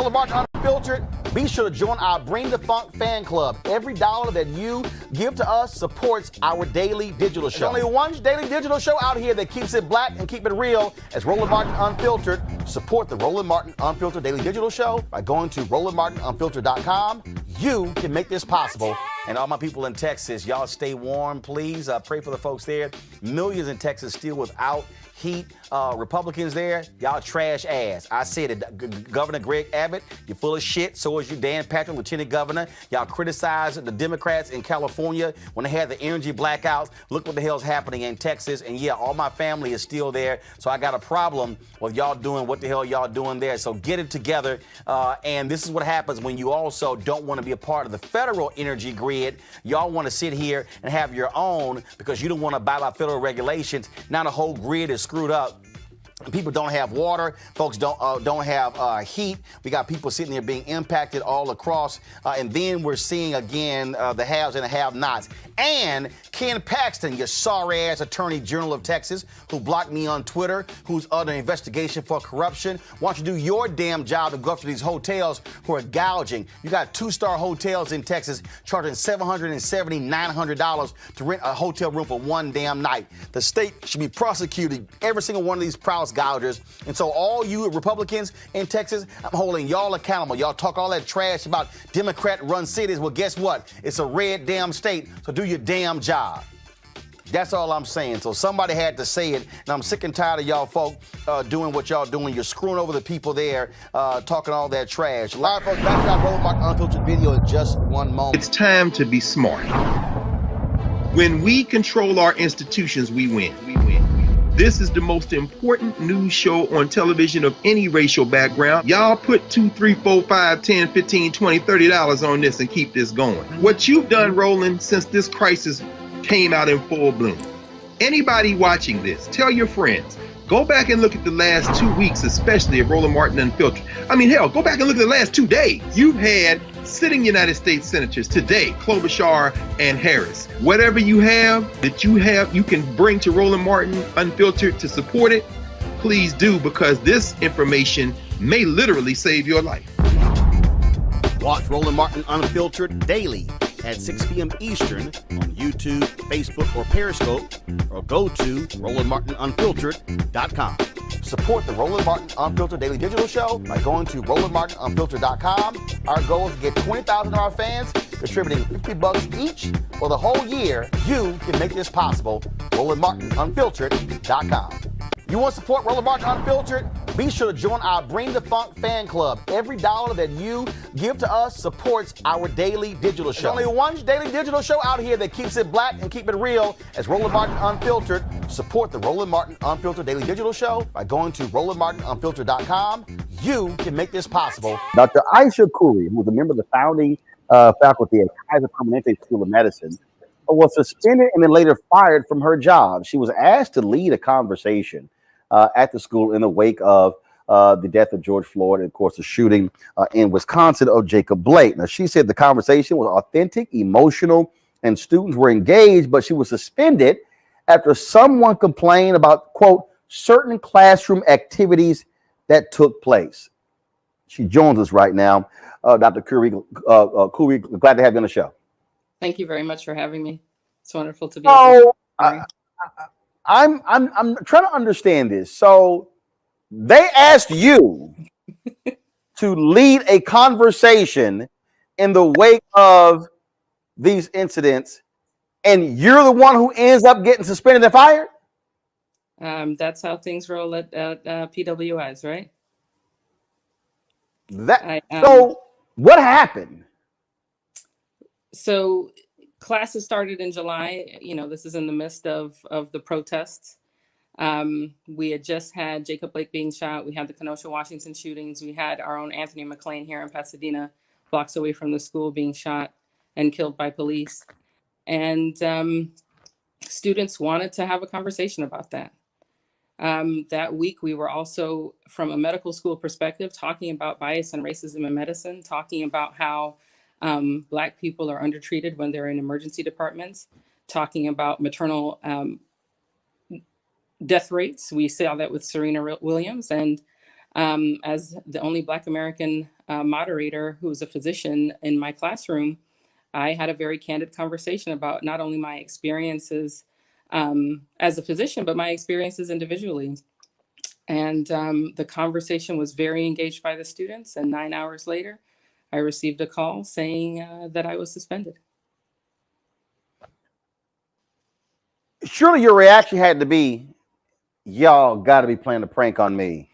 Roland Martin Unfiltered, be sure to join our Bring the Funk fan club. Every dollar that you give to us supports our daily digital show. There's only one daily digital show out here that keeps it black and keep it real. As Roland Martin Unfiltered. Support the Roland Martin Unfiltered daily digital show by going to RolandMartinUnfiltered.com. You can make this possible. And all my people in Texas, y'all stay warm, please. Pray for the folks there. Millions in Texas still without heat. Republicans there, y'all trash ass. I said it. Governor Greg Abbott, you're full of shit. So is you, Dan Patrick, Lieutenant Governor. Y'all criticized the Democrats in California when they had the energy blackouts. Look what the hell's happening in Texas. And yeah, all my family is still there. So I got a problem with y'all doing what the hell y'all doing there. So get it together. And this is what happens when you also don't want to be a part of the federal energy grid. Y'all want to sit here and have your own because you don't want to abide by federal regulations. Now the whole grid is screwed up. People don't have water. Folks don't have heat. We got people sitting there being impacted all across. And then we're seeing again the haves and the have-nots. And Ken Paxton, your sorry-ass Attorney General of Texas, who blocked me on Twitter, who's under investigation for corruption. Why don't you do your damn job and go after these hotels who are gouging? You got two-star hotels in Texas charging $770, $900 to rent a hotel room for one damn night. The state should be prosecuting every single one of these price gougers. And so all you Republicans in Texas, I'm holding y'all accountable. Y'all talk all that trash about Democrat-run cities. Well, guess what? It's a red damn state, so do your damn job. That's all I'm saying. So somebody had to say it, and I'm sick and tired of y'all folk doing what y'all doing. You're screwing over the people there, talking all that trash. Live, folks, back to our Roland Martin Unfiltered video in just one moment. It's time to be smart. When we control our institutions, we win. This is the most important news show on television of any racial background. Y'all put $2, $3, $4, $5, $10, $15, $20, $30 on this and keep this going. What you've done, Roland, since this crisis came out in full bloom. Anybody watching this, tell your friends. Go back and look at the last 2 weeks, especially of Roland Martin Unfiltered. I mean, hell, go back and look at the last 2 days. You've had sitting United States senators today, Klobuchar and Harris. Whatever you have that you can bring to Roland Martin Unfiltered to support it, please do, because this information may literally save your life. Watch Roland Martin Unfiltered daily at 6 p.m. Eastern on YouTube, Facebook, or Periscope, or go to RolandMartinUnfiltered.com. Support the Roland Martin Unfiltered Daily Digital Show by going to RolandMartinUnfiltered.com. Our goal is to get 20,000 of our fans contributing $50 each for the whole year. You can make this possible. RolandMartinUnfiltered.com. You want to support Roland Martin Unfiltered? Be sure to join our Bring the Funk fan club. Every dollar that you give to us supports our daily digital show. There's only one daily digital show out here that keeps it black and keep it real. As Roland Martin Unfiltered. Support the Roland Martin Unfiltered daily digital show by going to RolandMartinUnfiltered.com. You can make this possible. Dr. Aisha Khoury, who was a member of the founding faculty at Kaiser Permanente School of Medicine, was suspended and then later fired from her job. She was asked to lead a conversation at the school in the wake of the death of George Floyd and, of course, the shooting in Wisconsin of Jacob Blake. Now, she said the conversation was authentic, emotional, and students were engaged, but she was suspended after someone complained about, quote, certain classroom activities that took place. She joins us right now. Dr. Khoury, glad to have you on the show. Thank you very much for having me. It's wonderful to be here. I'm trying to understand this. So they asked you to lead a conversation in the wake of these incidents, and you're the one who ends up getting suspended and fired? That's how things roll at PWIs, right? So what happened? So classes started in July. You know, this is in the midst of the protests. We had just had Jacob Blake being shot. We had the Kenosha, Washington shootings. We had our own Anthony McLean here in Pasadena, blocks away from the school, being shot and killed by police. And students wanted to have a conversation about that. That week, we were also, from a medical school perspective, talking about bias and racism in medicine, talking about how Black people are undertreated when they're in emergency departments, talking about maternal death rates. We saw that with Serena Williams. And as the only Black American moderator, who was a physician in my classroom, I had a very candid conversation about not only my experiences as a physician, but my experiences individually. And the conversation was very engaged by the students. And 9 hours later, I received a call saying that I was suspended. Surely your reaction had to be, y'all got to be playing a prank on me.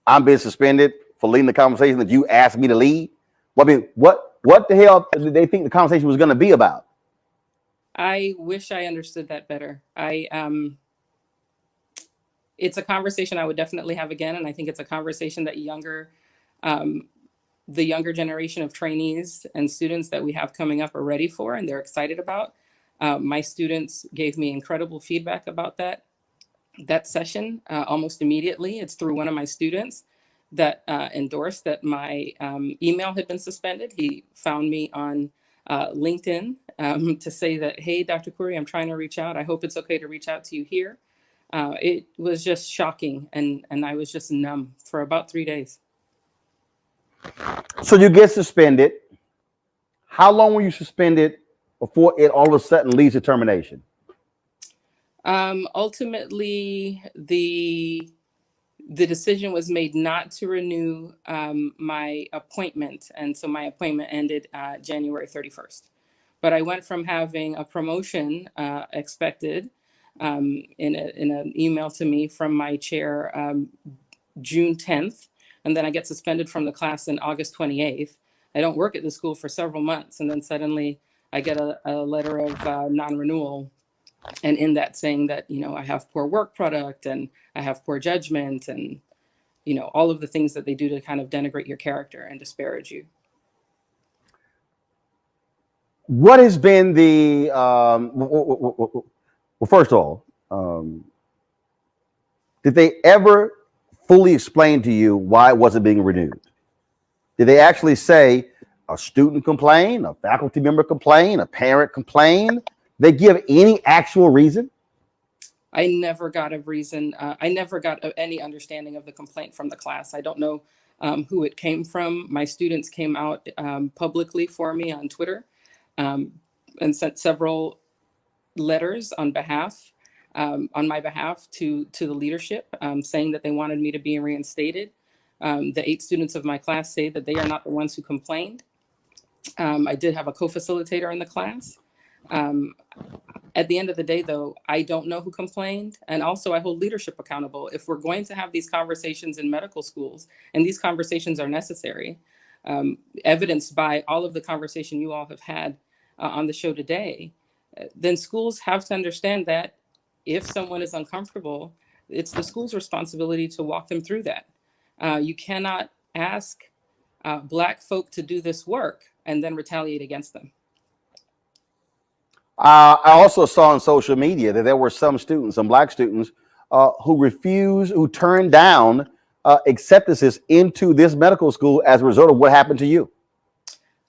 I'm being suspended for leading the conversation that you asked me to lead. Well, I mean, what the hell did they think the conversation was going to be about? I wish I understood that better. It's a conversation I would definitely have again, and I think it's a conversation that the younger generation of trainees and students that we have coming up are ready for, and they're excited about. My students gave me incredible feedback about that session almost immediately. It's through one of my students that endorsed that my email had been suspended. He found me on LinkedIn to say that, hey, Dr. Khoury, I'm trying to reach out. I hope it's okay to reach out to you here. It was just shocking, and I was just numb for about 3 days. So you get suspended. How long were you suspended before it all of a sudden leads to termination? Ultimately, the decision was made not to renew my appointment, and so my appointment ended January 31st. But I went from having a promotion expected in an email to me from my chair June 10th, and then I get suspended from the class in August 28th. I don't work at the school for several months, and then suddenly I get a letter of non-renewal, and in that saying that, you know, I have poor work product and I have poor judgment and, you know, all of the things that they do to kind of denigrate your character and disparage you. What has been the well, first of all, did they ever fully explain to you why it wasn't being renewed? Did they actually say a student complained, a faculty member complained, a parent complained? They give any actual reason? I never got a reason. I never got any understanding of the complaint from the class. I don't know who it came from. My students came out publicly for me on Twitter and sent several letters on my behalf to the leadership, saying that they wanted me to be reinstated. The 8 students of my class say that they are not the ones who complained. I did have a co-facilitator in the class. At the end of the day, though, I don't know who complained. And also I hold leadership accountable. If we're going to have these conversations in medical schools, and these conversations are necessary, evidenced by all of the conversation you all have had on the show today, then schools have to understand that if someone is uncomfortable, it's the school's responsibility to walk them through that. You cannot ask Black folk to do this work and then retaliate against them. I also saw on social media that there were some students, some Black students, who turned down acceptances into this medical school as a result of what happened to you.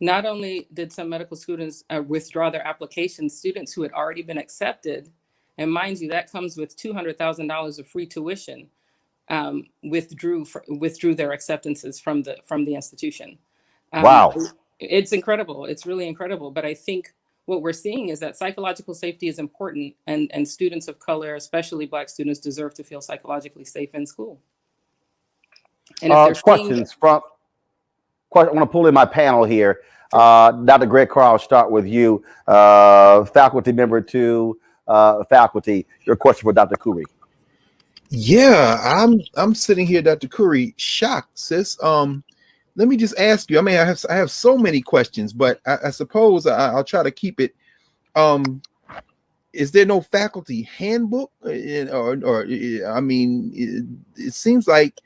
Not only did some medical students withdraw their applications, students who had already been accepted, and mind you, that comes with $200,000 of free tuition, withdrew their acceptances from the institution. Wow. It's incredible. It's really incredible. But I think what we're seeing is that psychological safety is important, and students of color, especially Black students, deserve to feel psychologically safe in school. And if questions I want to pull in my panel here. Dr. Greg Carr, I'll start with you. Faculty member to faculty. Your question for Dr. Khoury. Yeah, I'm sitting here, Dr. Khoury, shocked, sis. Let me just ask you. I mean, I have so many questions, but I suppose I'll try to keep it. Is there no faculty handbook, or I mean, it seems like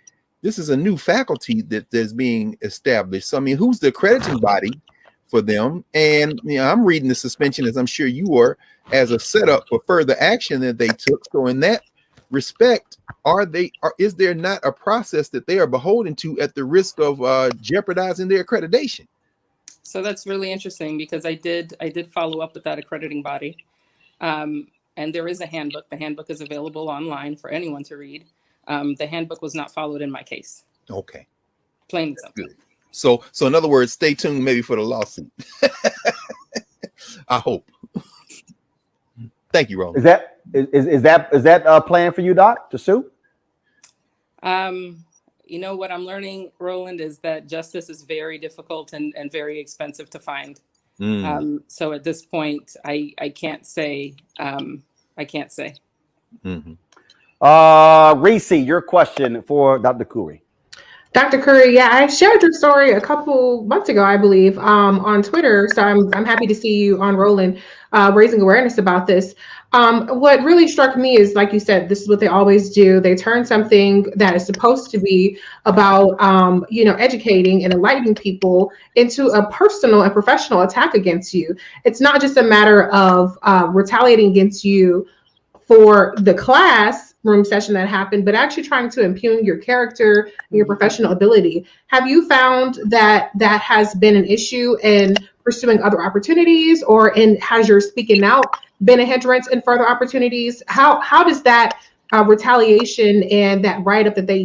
this is a new faculty that's being established. So I mean, who's the accrediting body for them? And you know, I'm reading the suspension, as I'm sure you are, as a setup for further action that they took. So in that respect, is there not a process that they are beholden to at the risk of jeopardizing their accreditation? So that's really interesting, because I did follow up with that accrediting body, and there is a handbook. The handbook is available online for anyone to read. The handbook was not followed in my case. Okay. Plain and simple. Good. So in other words, stay tuned maybe for the lawsuit. I hope. Thank you, Roland. Is that a plan for you, Doc, to sue? You know what I'm learning, Roland, is that justice is very difficult and very expensive to find. So at this point, I can't say. I can't say. Reese, your question for Dr. Khoury. Dr. Khoury, yeah, I shared your story a couple months ago, I believe, on Twitter. So I'm happy to see you on Roland, raising awareness about this. What really struck me is, like you said, this is what they always do. They turn something that is supposed to be about, educating and enlightening people into a personal and professional attack against you. It's not just a matter of retaliating against you for the classroom session that happened, but actually trying to impugn your character and your professional ability. Have you found that that has been an issue in pursuing other opportunities, or has your speaking out been a hindrance in further opportunities? How does that retaliation and that write-up that they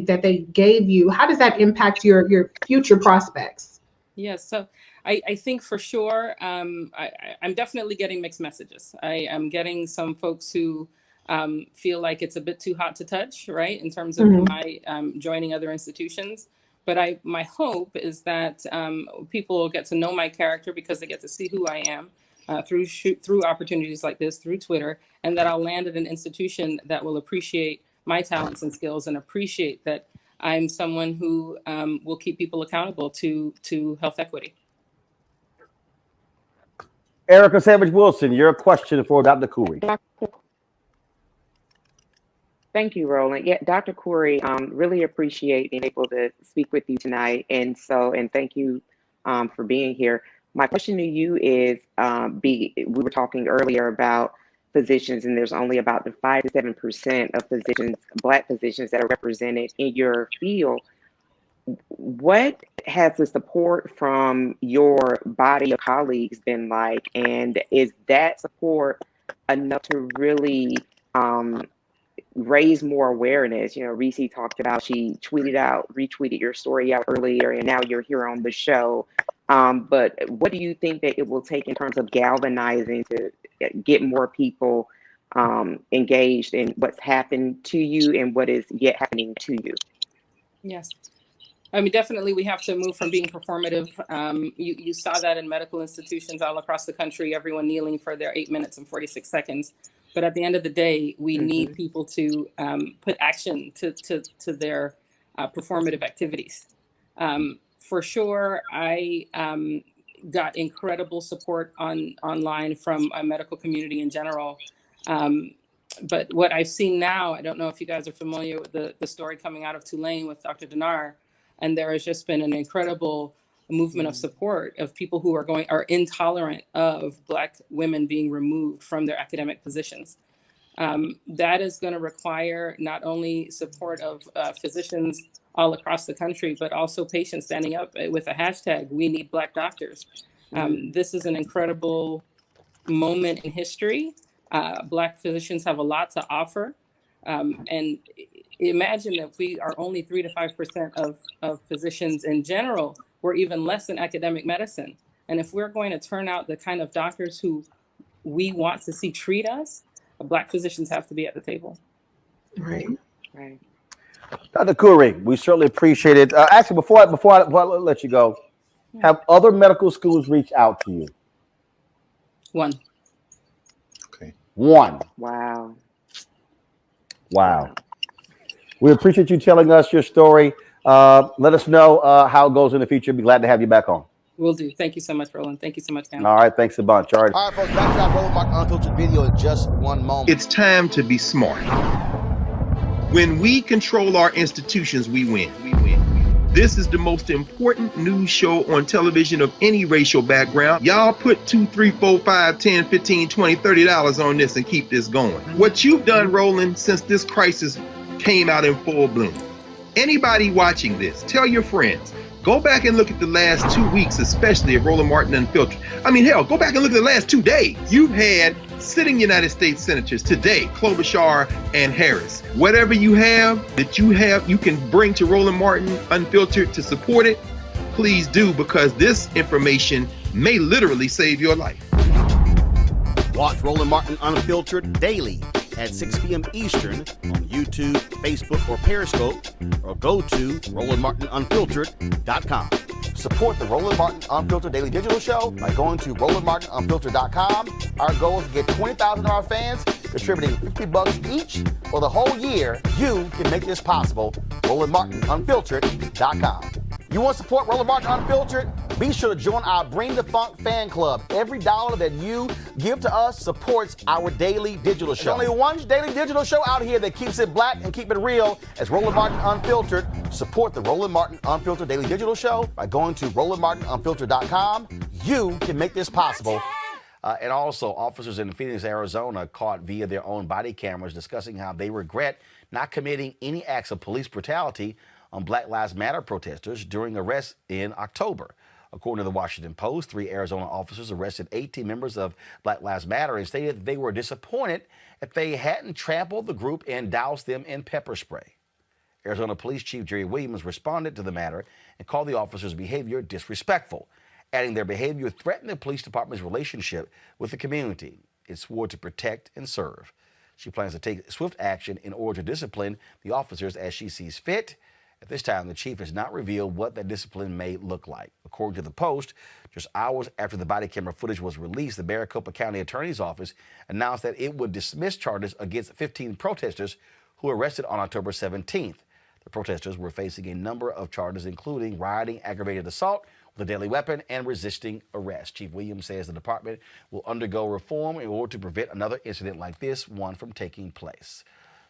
gave you, how does that impact your future prospects? Yes, so I think for sure, I'm definitely getting mixed messages. I am getting some folks who feel like it's a bit too hot to touch, right, in terms of my joining other institutions. But my hope is that people will get to know my character because they get to see who I am through opportunities like this, through Twitter, and that I'll land at an institution that will appreciate my talents and skills and appreciate that I'm someone who will keep people accountable to health equity. Erica Savage-Wilson, your question for Dr. Khoury. Thank you, Roland. Yeah, Dr. Khoury, really appreciate being able to speak with you tonight. And thank you for being here. My question to you is, we were talking earlier about physicians, and there's only about the 5 to 7% of physicians, Black physicians, that are represented in your field. What has the support from your body of colleagues been like? And is that support enough to really raise more awareness? Reese talked about, she retweeted your story out earlier, and now you're here on the show. But what do you think that it will take in terms of galvanizing to get more people engaged in what's happened to you and what is yet happening to you? Yes. I mean, definitely we have to move from being performative. You saw that in medical institutions all across the country, everyone kneeling for their 8 minutes and 46 seconds. But at the end of the day, we need people to put action to their performative activities. For sure, I got incredible support online from a medical community in general. But what I've seen now, I don't know if you guys are familiar with the story coming out of Tulane with Dr. Dinar, and there has just been an incredible movement of support of people who are intolerant of Black women being removed from their academic positions. That is going to require not only support of physicians all across the country, but also patients standing up with a hashtag, "We need Black doctors." This is an incredible moment in history. Black physicians have a lot to offer. And imagine if we are only 3 to 5% of physicians in general, we're even less in academic medicine. And if we're going to turn out the kind of doctors who we want to see treat us, Black physicians have to be at the table. Right. Dr. Khoury, we certainly appreciate it. Actually, before I let you go, have other medical schools reached out to you? One. Okay. One. Wow. We appreciate you telling us your story. Let us know how it goes in the future. Be glad to have you back on. Will do. Thank you so much, Roland. Thank you so much, Cam. All right. Thanks a bunch. All right, folks. Back to that Roland Martin Unfiltered video in just one moment. It's time to be smart. When we control our institutions, we win. This is the most important news show on television of any racial background. Y'all put $2, $3, $4, $5, $10, $15, $20, $30 on this and keep this going. What you've done, Roland, since this crisis came out in full bloom. Anybody watching this, tell your friends. Go back and look at the last 2 weeks, especially of Roland Martin Unfiltered. I mean, hell, go back and look at the last 2 days. You've had sitting United States senators today, Klobuchar and Harris. Whatever you have you can bring to Roland Martin Unfiltered to support it, please do, because this information may literally save your life. Watch Roland Martin Unfiltered daily at 6 p.m. Eastern on YouTube, Facebook, or Periscope, or go to RolandMartinUnfiltered.com. Support the Roland Martin Unfiltered Daily Digital Show by going to RolandMartinUnfiltered.com. Our goal is to get 20,000 of our fans contributing $50 each for the whole year. You can make this possible. RolandMartinUnfiltered.com. You want to support Roland Martin Unfiltered? Be sure to join our Bring the Funk fan club. Every dollar that you give to us supports our daily digital show. There's only one daily digital show out here that keeps it black and keep it real. As Roland Martin Unfiltered. Support the Roland Martin Unfiltered Daily Digital Show by going to RolandMartinUnfiltered.com. You can make this possible. And also, officers in Phoenix, Arizona, caught via their own body cameras discussing how they regret not committing any acts of police brutality on Black Lives Matter protesters during arrests in October. According to the Washington Post, 3 Arizona officers arrested 18 members of Black Lives Matter and stated that they were disappointed if they hadn't trampled the group and doused them in pepper spray. Arizona Police Chief Jerry Williams responded to the matter and called the officers' behavior disrespectful, adding their behavior threatened the police department's relationship with the community. It swore to protect and serve. She plans to take swift action in order to discipline the officers as she sees fit. At this time, the chief has not revealed what that discipline may look like. According to the Post, just hours after the body camera footage was released, the Maricopa County Attorney's Office announced that it would dismiss charges against 15 protesters who were arrested on October 17th. The protesters were facing a number of charges, including rioting, aggravated assault with a deadly weapon, and resisting arrest. Chief Williams says the department will undergo reform in order to prevent another incident like this one from taking place.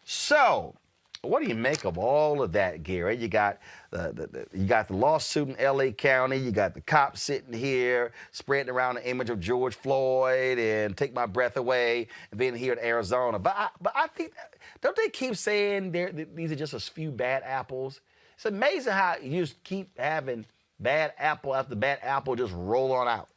So, what do you make of all of that, Gary? You got the lawsuit in L.A. County. You got the cops sitting here spreading around the image of George Floyd and take my breath away. And then here in Arizona, but I think, don't they keep saying these are just a few bad apples? It's amazing how you just keep having bad apple after bad apple just roll on out.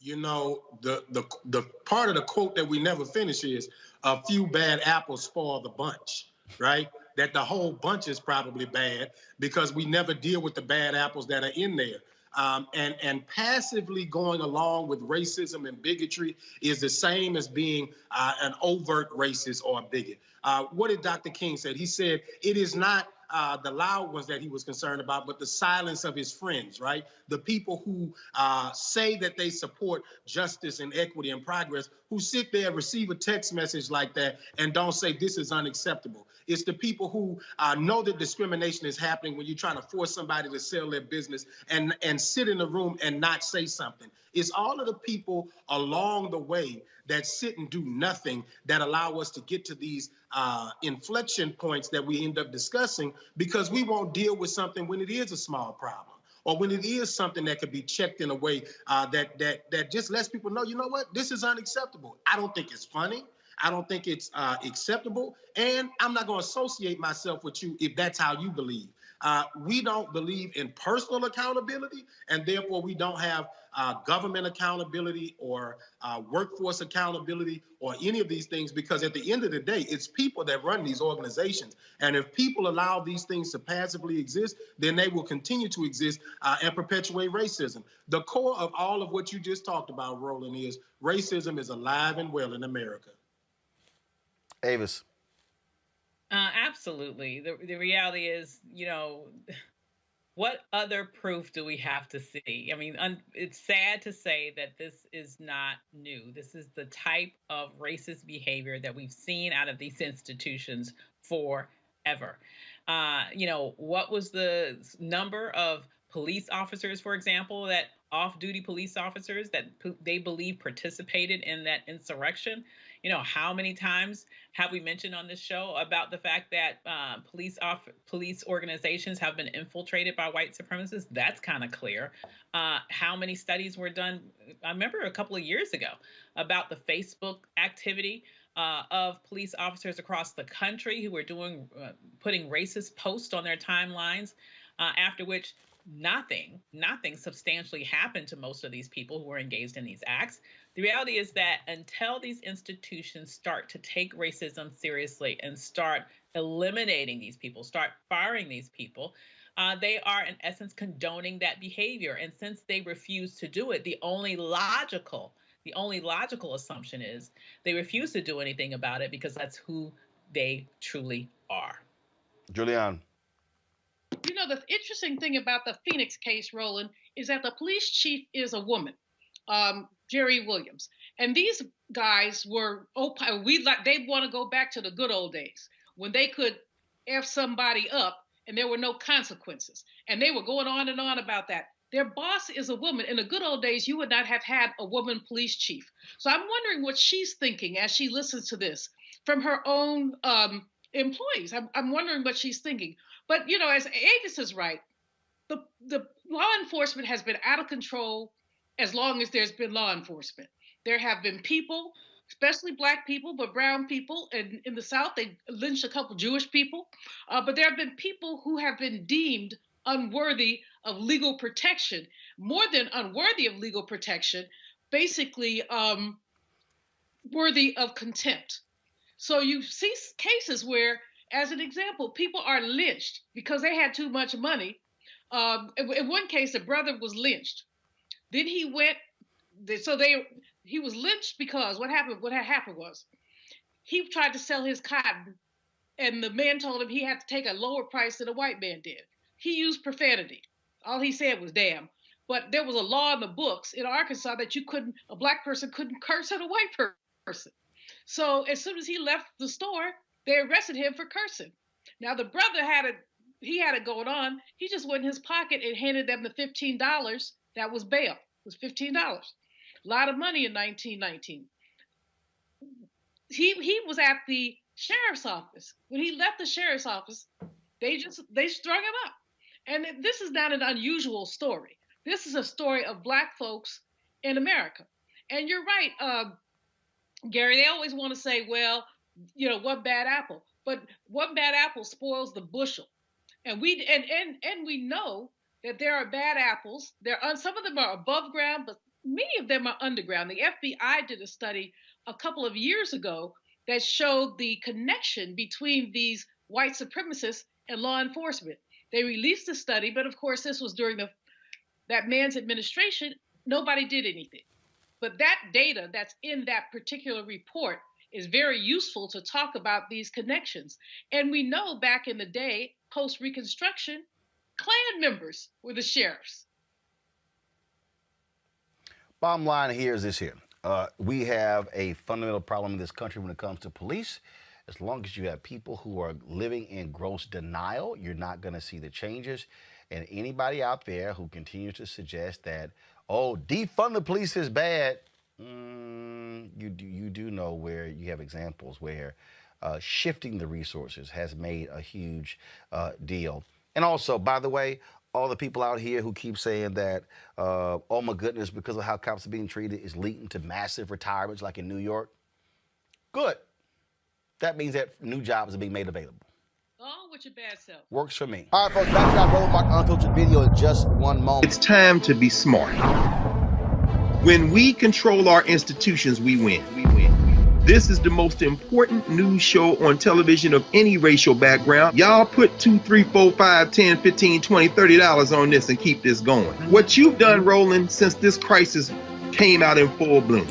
You know, the part of the quote that we never finish is a few bad apples spoil the bunch, right? That the whole bunch is probably bad because we never deal with the bad apples that are in there. And passively going along with racism and bigotry is the same as being an overt racist or a bigot. What did Dr. King say? He said, it is not the loud ones that he was concerned about, but the silence of his friends, right? The people who say that they support justice and equity and progress, who sit there, receive a text message like that and don't say this is unacceptable. It's the people who know that discrimination is happening when you're trying to force somebody to sell their business and sit in a room and not say something. It's all of the people along the way that sit and do nothing that allow us to get to these inflection points that we end up discussing, because we won't deal with something when it is a small problem, or when it is something that could be checked in a way that just lets people know, you know what, this is unacceptable. I don't think it's funny. I don't think it's acceptable. And I'm not going to associate myself with you if that's how you believe. We don't believe in personal accountability, and therefore we don't have government accountability or workforce accountability or any of these things, because at the end of the day, it's people that run these organizations. And if people allow these things to passively exist, then they will continue to exist and perpetuate racism. The core of all of what you just talked about, Roland, is racism is alive and well in America. Avis. Absolutely. The reality is, you know, what other proof do we have to see? I mean, it's sad to say that this is not new. This is the type of racist behavior that we've seen out of these institutions forever. You know, what was the number of police officers, for example, that off-duty police officers that they believe participated in that insurrection? You know, how many times have we mentioned on this show about the fact that police organizations have been infiltrated by white supremacists? That's kind of clear. How many studies were done? I remember a couple of years ago about the Facebook activity of police officers across the country who were putting racist posts on their timelines, after which nothing substantially happened to most of these people who were engaged in these acts. The reality is that until these institutions start to take racism seriously and start eliminating these people, start firing these people, they are in essence condoning that behavior. And since they refuse to do it, the only logical assumption is they refuse to do anything about it because that's who they truly are. Julianne. You know, the interesting thing about the Phoenix case, Roland, is that the police chief is a woman, Jerry Williams. And these guys were, they want to go back to the good old days when they could F somebody up and there were no consequences. And they were going on and on about that. Their boss is a woman. In the good old days, you would not have had a woman police chief. So I'm wondering what she's thinking as she listens to this from her own employees. I'm wondering what she's thinking. But, you know, as Avis is right, the law enforcement has been out of control as long as there's been law enforcement. There have been people, especially Black people, but brown people. And in the South, they lynched a couple Jewish people. But there have been people who have been deemed unworthy of legal protection, more than unworthy of legal protection, basically worthy of contempt. So you see cases where, as an example, people are lynched because they had too much money. In one case, a brother was lynched. Then he was lynched because what had happened was he tried to sell his cotton and the man told him he had to take a lower price than a white man did. He used profanity. All he said was damn. But there was a law in the books in Arkansas that a Black person couldn't curse at a white person. So as soon as he left the store, they arrested him for cursing. Now the brother had it going on. He just went in his pocket and handed them the $15. That was bail. It was $15. A lot of money in 1919. He was at the sheriff's office. When he left the sheriff's office, they strung him up. And this is not an unusual story. This is a story of Black folks in America. And you're right, Gary, they always want to say, well, you know, one bad apple. But one bad apple spoils the bushel. And we know that there are bad apples. Some of them are above ground, but many of them are underground. The FBI did a study a couple of years ago that showed the connection between these white supremacists and law enforcement. They released the study, but of course this was during that man's administration. Nobody did anything. But that data that's in that particular report is very useful to talk about these connections. And we know back in the day, post-Reconstruction, Klan members were the sheriffs. Bottom line here is this here. We have a fundamental problem in this country when it comes to police. As long as you have people who are living in gross denial, you're not going to see the changes. And anybody out there who continues to suggest that, oh, defund the police is bad, you do know where you have examples where shifting the resources has made a huge deal. And also, by the way, all the people out here who keep saying that, oh my goodness, because of how cops are being treated is leading to massive retirements like in New York. Good. That means that new jobs are being made available. Oh, with your bad self. Works for me. All right, folks, back to our Roland Martin Unfiltered video in just one moment. It's time to be smart. When we control our institutions, we win. This is the most important news show on television of any racial background. Y'all put $2, $3, $4, $5, $10, $15, $20, $30 on this and keep this going. What you've done, Roland, since this crisis came out in full bloom.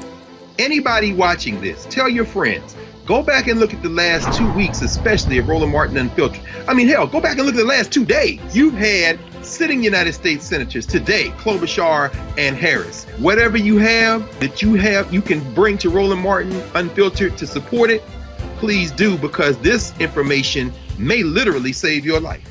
Anybody watching this, tell your friends. Go back and look at the last 2 weeks, especially of Roland Martin Unfiltered. I mean, hell, go back and look at the last 2 days. You've had sitting United States senators today, Klobuchar and Harris. Whatever you have that you can bring to Roland Martin Unfiltered to support it, please do, because this information may literally save your life.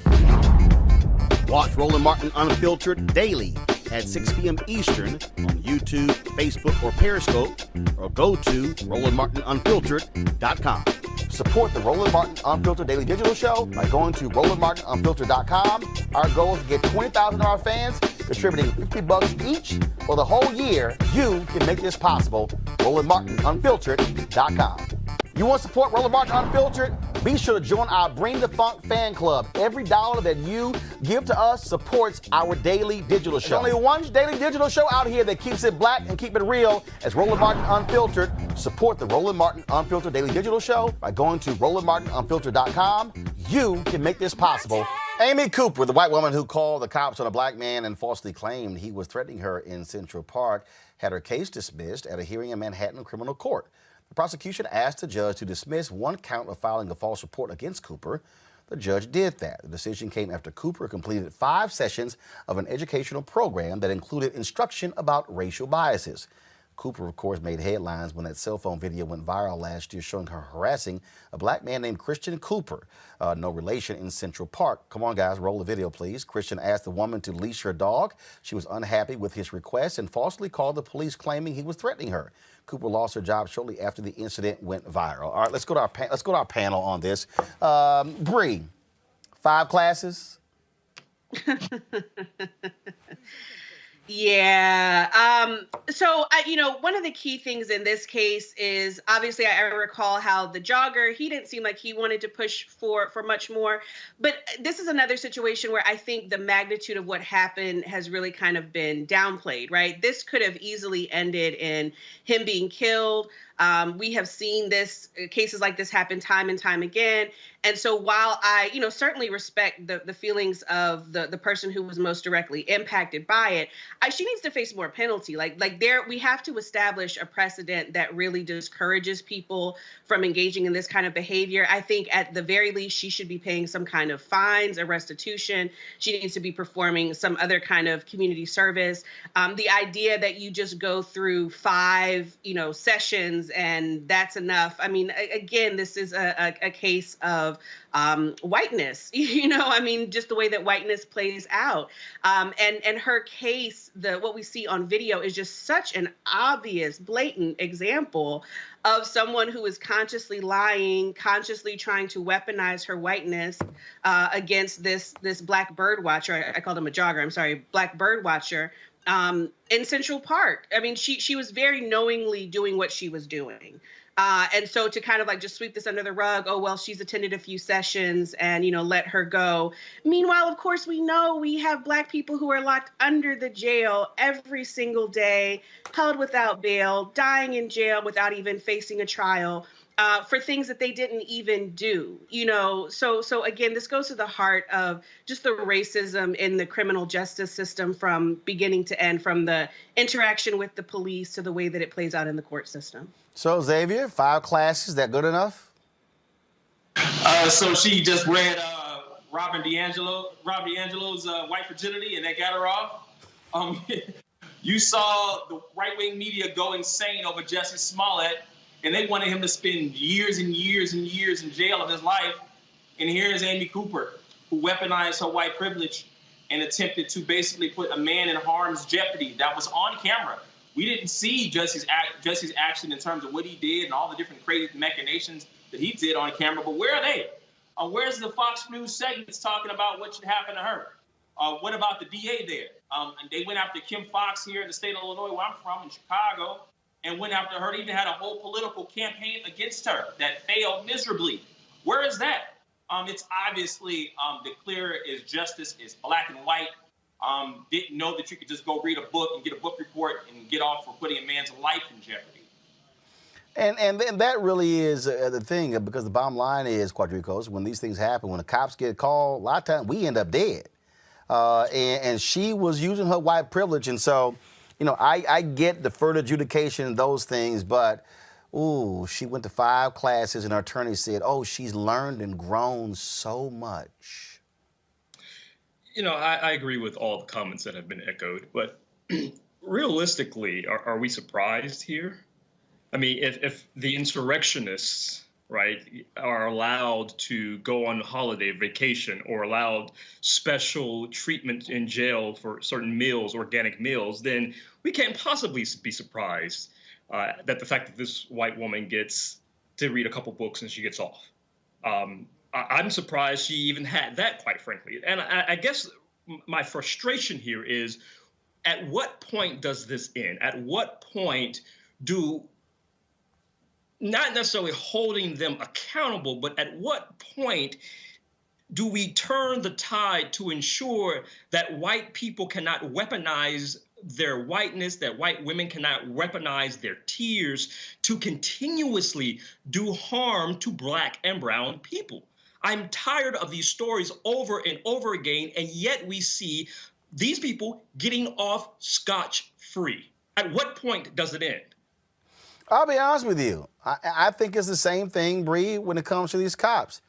Watch Roland Martin Unfiltered daily at 6 p.m. Eastern on YouTube, Facebook, or Periscope, or go to RolandMartinUnfiltered.com. Support the Roland Martin Unfiltered Daily Digital Show by going to RolandMartinUnfiltered.com. Our goal is to get 20,000 of our fans contributing $50 each for the whole year. You can make this possible. RolandMartinUnfiltered.com. You want to support Roland Martin Unfiltered? Be sure to join our Bring the Funk fan club. Every dollar that you give to us supports our daily digital show. There's only one daily digital show out here that keeps it black and keep it real. As Roland Martin Unfiltered. Support the Roland Martin Unfiltered Daily Digital Show by going to RolandMartinUnfiltered.com. You can make this possible. Amy Cooper, the white woman who called the cops on a black man and falsely claimed he was threatening her in Central Park, had her case dismissed at a hearing in Manhattan criminal court. The prosecution asked the judge to dismiss one count of filing a false report against Cooper. The judge did that. The decision came after Cooper completed 5 sessions of an educational program that included instruction about racial biases. Cooper, of course, made headlines when that cell phone video went viral last year showing her harassing a black man named Christian Cooper, no relation, in Central Park. Come on, guys, roll the video, please. Christian asked the woman to leash her dog. She was unhappy with his request and falsely called the police, claiming he was threatening her. Cooper lost her job shortly after the incident went viral. All right, let's go to our panel on this. Bree, 5 classes. Yeah. So, one of the key things in this case is obviously I recall how the jogger, he didn't seem like he wanted to push for much more. But this is another situation where I think the magnitude of what happened has really kind of been downplayed, right? This could have easily ended in him being killed. We have seen cases like this happen time and time again. And so while I, certainly respect the feelings of the person who was most directly impacted by it, she needs to face more penalty. We have to establish a precedent that really discourages people from engaging in this kind of behavior. I think at the very least, she should be paying some kind of fines, a restitution. She needs to be performing some other kind of community service. The idea that you just go through 5, sessions and that's enough. I mean, again, this is a case of whiteness, just the way that whiteness plays out. And her case, what we see on video is just such an obvious, blatant example of someone who is consciously lying, consciously trying to weaponize her whiteness against this black bird watcher. I called him a jogger. I'm sorry, black bird watcher. In Central Park. I mean, she was very knowingly doing what she was doing. And so to kind of just sweep this under the rug, oh, well, she's attended a few sessions and, let her go. Meanwhile, of course, we know we have Black people who are locked under the jail every single day, held without bail, dying in jail without even facing a trial. For things that they didn't even do, So again, this goes to the heart of just the racism in the criminal justice system from beginning to end, from the interaction with the police to the way that it plays out in the court system. So Xavier, 5 classes, that good enough? So she just read Rob D'Angelo's White Fragility, and that got her off. You saw the right-wing media go insane over Jussie Smollett, and they wanted him to spend years and years and years in jail of his life. And here's Amy Cooper, who weaponized her white privilege and attempted to basically put a man in harm's jeopardy. That was on camera. We didn't see Jussie's action in terms of what he did and all the different crazy machinations that he did on camera. But where are they? Where's the Fox News segments talking about what should happen to her? What about the DA there? And they went after Kim Foxx here in the state of Illinois, where I'm from, in Chicago, and went after her. They even had a whole political campaign against her that failed miserably. Where is that? It's obviously the clear is justice is black and white. Didn't know that you could just go read a book and get a book report and get off for putting a man's life in jeopardy. And that really is the thing, because the bottom line is, Quadricos, when these things happen, when the cops get called, a lot of times we end up dead. And she was using her white privilege, and so, I get the further adjudication and those things, but, she went to 5 classes and her attorney said, she's learned and grown so much. I agree with all the comments that have been echoed, but realistically, are we surprised here? I mean, if the insurrectionists, right, are allowed to go on holiday vacation or allowed special treatment in jail for certain meals, organic meals, then we can't possibly be surprised that the fact that this white woman gets to read a couple books and she gets off. I'm surprised she even had that, quite frankly. And I guess my frustration here is, at what point does this end? At what point do not necessarily holding them accountable, but at what point do we turn the tide to ensure that white people cannot weaponize their whiteness, that white women cannot weaponize their tears to continuously do harm to Black and brown people? I'm tired of these stories over and over again, and yet we see these people getting off scotch-free. At what point does it end? I'll be honest with you. I think it's the same thing, Bree, when it comes to these cops.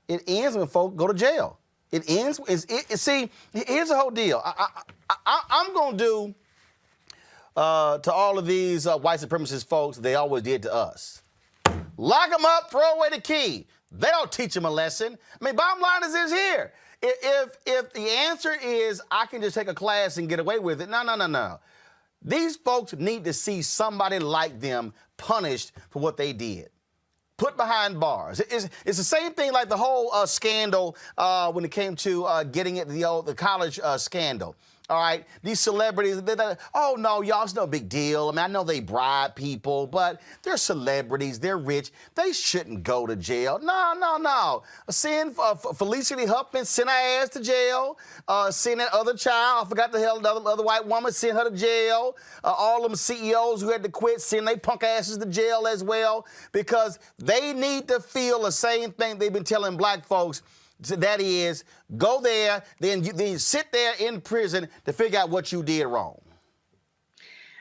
It ends when folk go to jail. It ends. See, here's the whole deal. I'm going to do to all of these white supremacist folks they always did to us. Lock them up, throw away the key. They don't teach them a lesson. I mean, bottom line is this here. If the answer is I can just take a class and get away with it, no. These folks need to see somebody like them punished for what they did. Put behind bars. It's the same thing like the whole scandal when it came to getting it, the college scandal. All right, these celebrities, oh no, y'all, it's no big deal. I mean, I know they bribe people, but they're celebrities, they're rich. They shouldn't go to jail. No. Send Felicity Huffman, send her ass to jail. Send that other child, I forgot the hell, the other white woman, send her to jail. All them CEOs who had to quit, send they punk asses to jail as well, because they need to feel the same thing they've been telling Black folks. That is, go there, then you sit there in prison to figure out what you did wrong.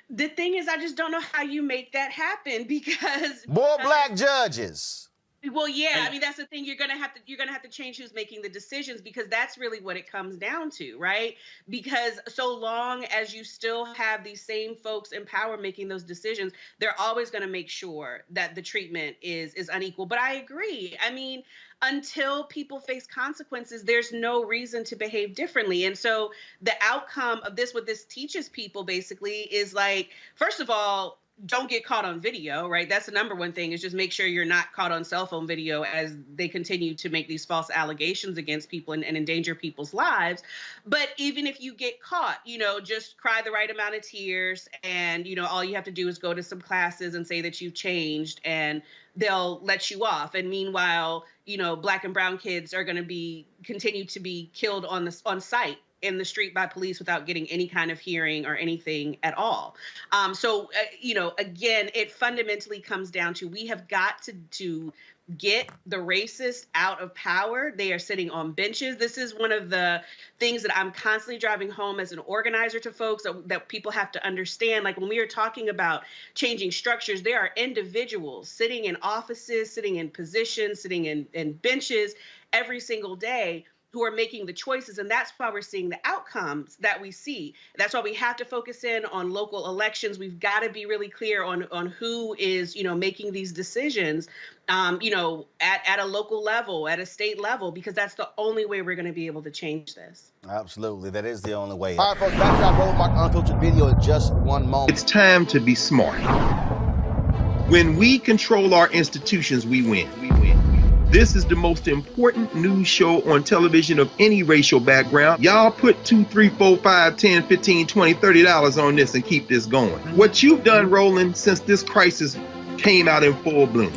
The thing is, I just don't know how you make that happen because more Black judges. Well, yeah, I mean, that's the thing. You're gonna have to change who's making the decisions, because that's really what it comes down to, right? Because so long as you still have these same folks in power making those decisions, they're always going to make sure that the treatment is unequal. But I agree. I mean, until people face consequences, there's no reason to behave differently. And so the outcome of this, what this teaches people basically is like, first of all, don't get caught on video, right? That's the number one thing, is just make sure you're not caught on cell phone video as they continue to make these false allegations against people and endanger people's lives. But even if you get caught, just cry the right amount of tears, and, all you have to do is go to some classes and say that you've changed, and they'll let you off. And meanwhile, Black and brown kids are going to continue to be killed on site in the street by police without getting any kind of hearing or anything at all. So again, it fundamentally comes down to, we have got to get the racists out of power. They are sitting on benches. This is one of the things that I'm constantly driving home as an organizer to folks, that people have to understand. Like, when we are talking about changing structures, there are individuals sitting in offices, sitting in positions, sitting in benches every single day who are making the choices. And that's why we're seeing the outcomes that we see. That's why we have to focus in on local elections. We've got to be really clear on who is, making these decisions, at a local level, at a state level, because that's the only way we're going to be able to change this. Absolutely. That is the only way. All right, folks, back to our Roland Martin Unfiltered video in just one moment. It's time to be smart. When we control our institutions, we win. This is the most important news show on television of any racial background. Y'all put $2, $3, $4, $5, $10, $15, $20, $30 on this and keep this going. What you've done, Roland, since this crisis came out in full bloom.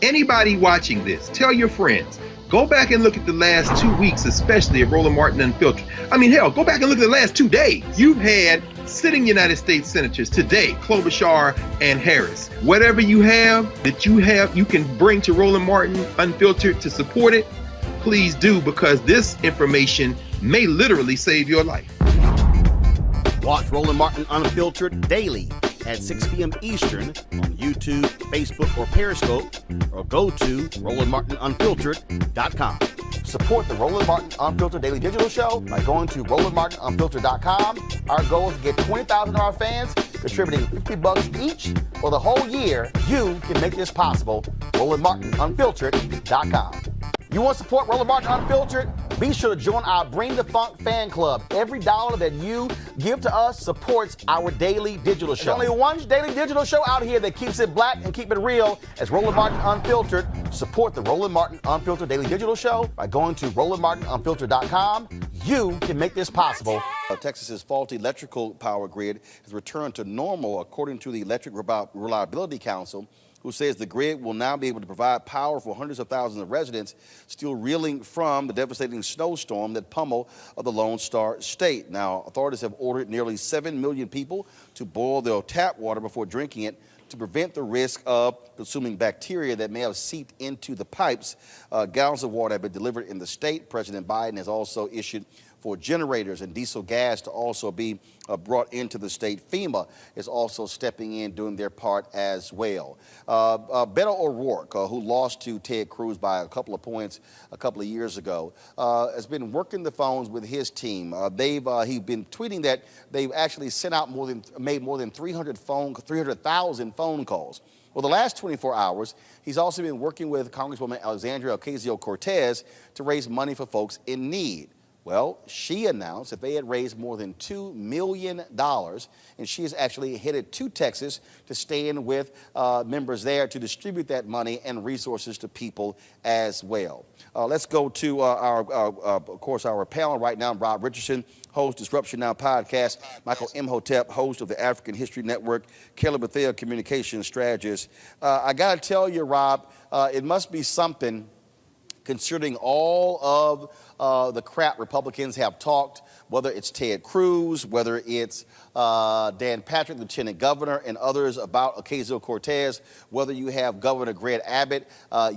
Anybody watching this, tell your friends. Go back and look at the last 2 weeks, especially of Roland Martin Unfiltered. I mean, hell, go back and look at the last 2 days. You've had sitting United States senators today, Klobuchar and Harris. Whatever you have you can bring to Roland Martin Unfiltered to support it, please do, because this information may literally save your life. Watch Roland Martin Unfiltered daily at 6 p.m. Eastern on YouTube, Facebook, or Periscope, or go to RolandMartinUnfiltered.com. Support the Roland Martin Unfiltered Daily Digital Show by going to RolandMartinUnfiltered.com. Our goal is to get 20,000 of our fans contributing $50 each for the whole year. You can make this possible. RolandMartinUnfiltered.com. You want to support Roland Martin Unfiltered? Be sure to join our Bring the Funk fan club. Every dollar that you give to us supports our daily digital show. There's only one daily digital show out here that keeps it black and keep it real. As Roland Martin Unfiltered. Support the Roland Martin Unfiltered Daily Digital Show by going to RolandMartinUnfiltered.com. You can make this possible. Texas's faulty electrical power grid has returned to normal, according to the Electric Reliability Council. who says the grid will now be able to provide power for hundreds of thousands of residents still reeling from the devastating snowstorm that pummeled the Lone Star State. Now, authorities have ordered nearly 7 million people to boil their tap water before drinking it to prevent the risk of consuming bacteria that may have seeped into the pipes. Gallons of water have been delivered in the state. President Biden has also issued for generators and diesel gas to also be brought into the state. FEMA is also stepping in, doing their part as well. Beto O'Rourke, who lost to Ted Cruz by a couple of points a couple of years ago, has been working the phones with his team. He's been tweeting that they've actually made more than 300,000 phone calls. Well, the last 24 hours, he's also been working with Congresswoman Alexandria Ocasio-Cortez to raise money for folks in need. Well, she announced that they had raised more than $2 million, and she is actually headed to Texas to stand with members there to distribute that money and resources to people as well. Let's go to of course, our panel right now. Rob Richardson, host Disruption Now podcast. Michael Imhotep, host of the African History Network. Caleb Bethea, communications strategist. I got to tell you, Rob, it must be something considering all of the crap Republicans have talked, whether it's Ted Cruz, whether it's Dan Patrick, Lieutenant Governor, and others about Ocasio-Cortez, whether you have Governor Greg Abbott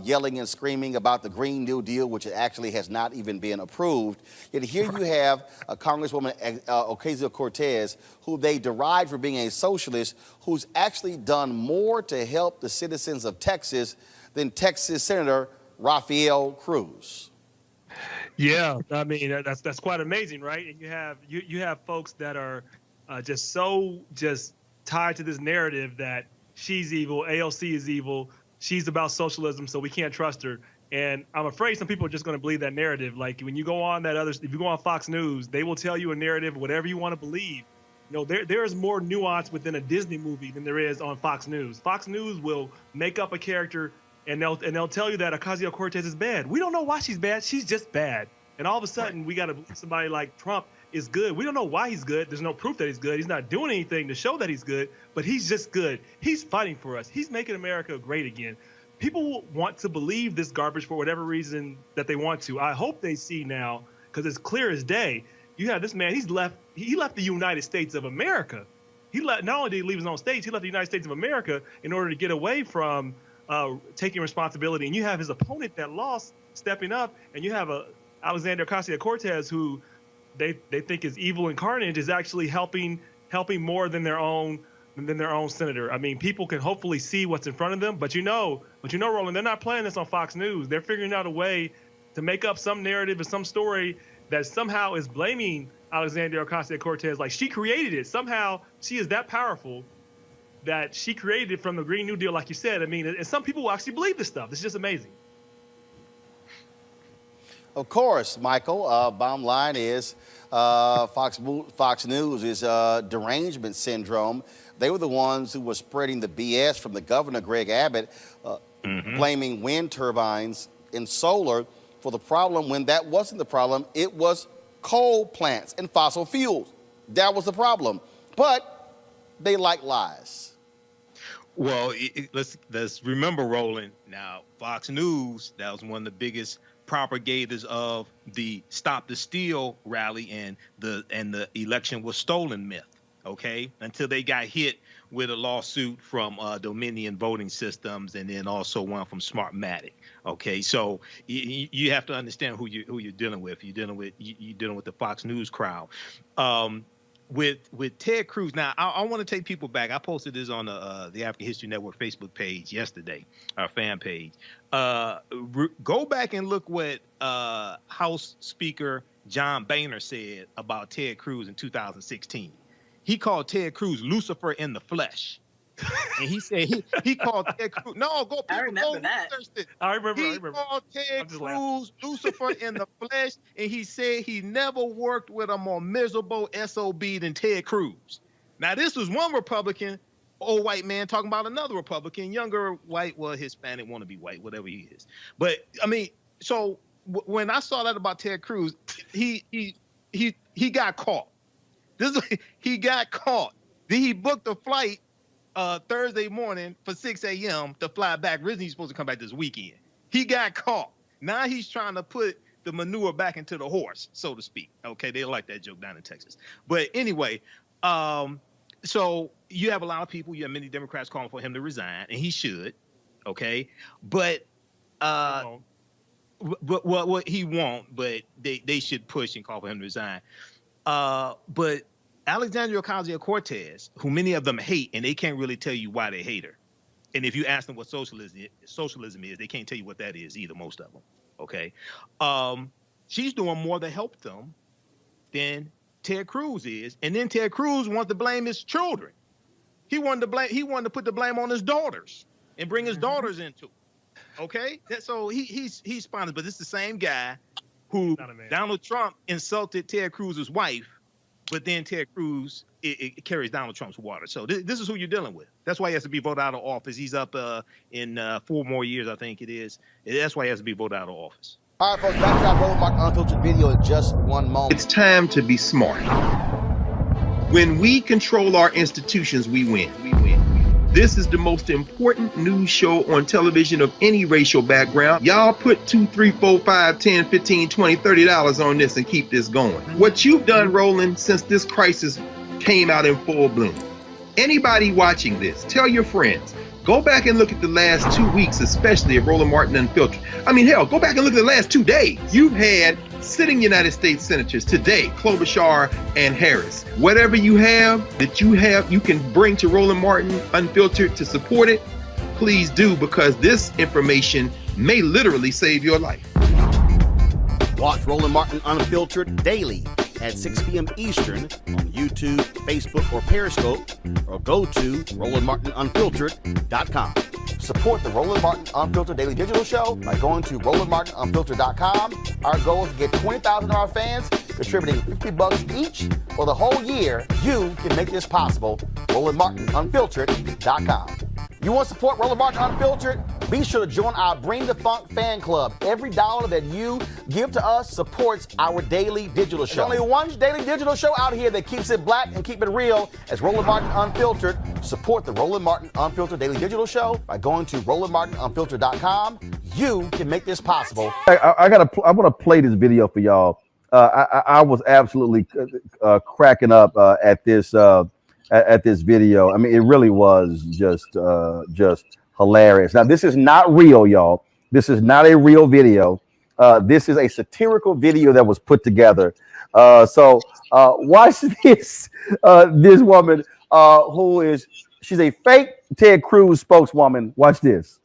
yelling and screaming about the Green New Deal, which actually has not even been approved. Yet here you have Congresswoman Ocasio-Cortez, who they deride for being a socialist, who's actually done more to help the citizens of Texas than Texas Senator Rafael Cruz. Yeah, I mean that's quite amazing, right? And you have folks that are just tied to this narrative that she's evil, AOC is evil, she's about socialism, so we can't trust her. And I'm afraid some people are just going to believe that narrative. Like when you go on if you go on Fox News, they will tell you a narrative, whatever you want to believe. You know, there is more nuance within a Disney movie than there is on Fox News. Fox News will make up a character and they'll tell you that Ocasio-Cortez is bad. We don't know why she's bad. She's just bad. And all of a sudden, we got to believe somebody like Trump is good. We don't know why he's good. There's no proof that he's good. He's not doing anything to show that he's good, but he's just good. He's fighting for us. He's making America great again. People want to believe this garbage for whatever reason that they want to. I hope they see now, because it's clear as day. You have this man. He left the United States of America. Not only did he leave his own states, he left the United States of America in order to get away from taking responsibility. And you have his opponent that lost stepping up, and you have Alexandria Ocasio-Cortez, who they think is evil and carnage, is actually helping more than their own senator. I mean, people can hopefully see what's in front of them, but you know, Roland, they're not playing this on Fox News. They're figuring out a way to make up some narrative or some story that somehow is blaming Alexandria Ocasio-Cortez, like she created it. Somehow she is that powerful that she created it from the Green New Deal, like you said. I mean, and some people will actually believe this stuff. It's just amazing. Of course, Michael. Bottom line is Fox News is derangement syndrome. They were the ones who were spreading the BS from the governor, Greg Abbott, blaming wind turbines and solar for the problem when that wasn't the problem. It was coal plants and fossil fuels. That was the problem. But they like lies. Well, let's remember, Roland. Now, Fox News, that was one of the biggest propagators of the Stop the Steal rally and the election was stolen myth. Okay, until they got hit with a lawsuit from Dominion Voting Systems and then also one from Smartmatic. Okay, so you have to understand who you're dealing with. You're dealing with the Fox News crowd. With Ted Cruz, now I want to take people back. I posted this on the African History Network Facebook page yesterday, our fan page. Go back and look what House Speaker John Boehner said about Ted Cruz in 2016. He called Ted Cruz Lucifer in the flesh. And he said he called Ted Cruz. No, go. I remember that. I remember. He called Ted Cruz Lucifer in the flesh, and he said he never worked with a more miserable SOB than Ted Cruz. Now, this was one Republican, old white man, talking about another Republican, younger white, well, Hispanic, want to be white, whatever he is. But I mean, so when I saw that about Ted Cruz, he got caught. He got caught. Then he booked a flight Thursday morning for 6 a.m. to fly back. Originally, he's supposed to come back this weekend. He got caught. Now he's trying to put the manure back into the horse, so to speak. Okay, they like that joke down in Texas. But anyway, so you have a lot of people, you have many Democrats calling for him to resign, and he should. Okay, but what he won't, but they should push and call for him to resign. But Alexandria Ocasio-Cortez, who many of them hate, and they can't really tell you why they hate her. And if you ask them what socialism is, they can't tell you what that is either, most of them. Okay. She's doing more to help them than Ted Cruz is. And then Ted Cruz wants to blame his children. He wanted to put the blame on his daughters and bring his daughters into it. Okay? So he's spineless, but it's the same guy who Donald Trump insulted Ted Cruz's wife, but then Ted Cruz it carries Donald Trump's water. So this is who you're dealing with. That's why he has to be voted out of office. He's up in 4 more years, I think it is. That's why he has to be voted out of office. All right, folks, back to our Roland Martin Unfiltered video in just one moment. It's time to be smart. When we control our institutions, we win. This is the most important news show on television of any racial background. Y'all put $2, $3, $4, $5, $10, $15, $20, $30 on this and keep this going. What you've done, Roland, since this crisis came out in full bloom. Anybody watching this, tell your friends. Go back and look at the last 2 weeks, especially of Roland Martin Unfiltered. I mean, hell, go back and look at the last 2 days. You've had sitting United States senators today, Klobuchar and Harris. Whatever you have, you can bring to Roland Martin Unfiltered to support it. Please do, because this information may literally save your life. Watch Roland Martin Unfiltered daily at 6 p.m. Eastern on YouTube, Facebook, or Periscope, or go to RolandMartinUnfiltered.com. Support the Roland Martin Unfiltered Daily Digital Show by going to RolandMartinUnfiltered.com. Our goal is to get 20,000 of our fans contributing $50 each for the whole year. You can make this possible. RolandMartinUnfiltered.com. You want to support Roland Martin Unfiltered? Be sure to join our Bring the Funk fan club. Every dollar that you give to us supports our daily digital show. There's only one daily digital show out here that keeps it black and keep it real as Roland Martin Unfiltered. Support the Roland Martin Unfiltered Daily Digital Show by going to RolandMartinUnfiltered.com. You can make this possible. I want to play this video for y'all. I was absolutely cracking up at this video. I mean, it really was just hilarious. Now, this is not real, y'all. This is not a real video. This is a satirical video that was put together. So watch this. This woman she's a fake Ted Cruz spokeswoman. Watch this.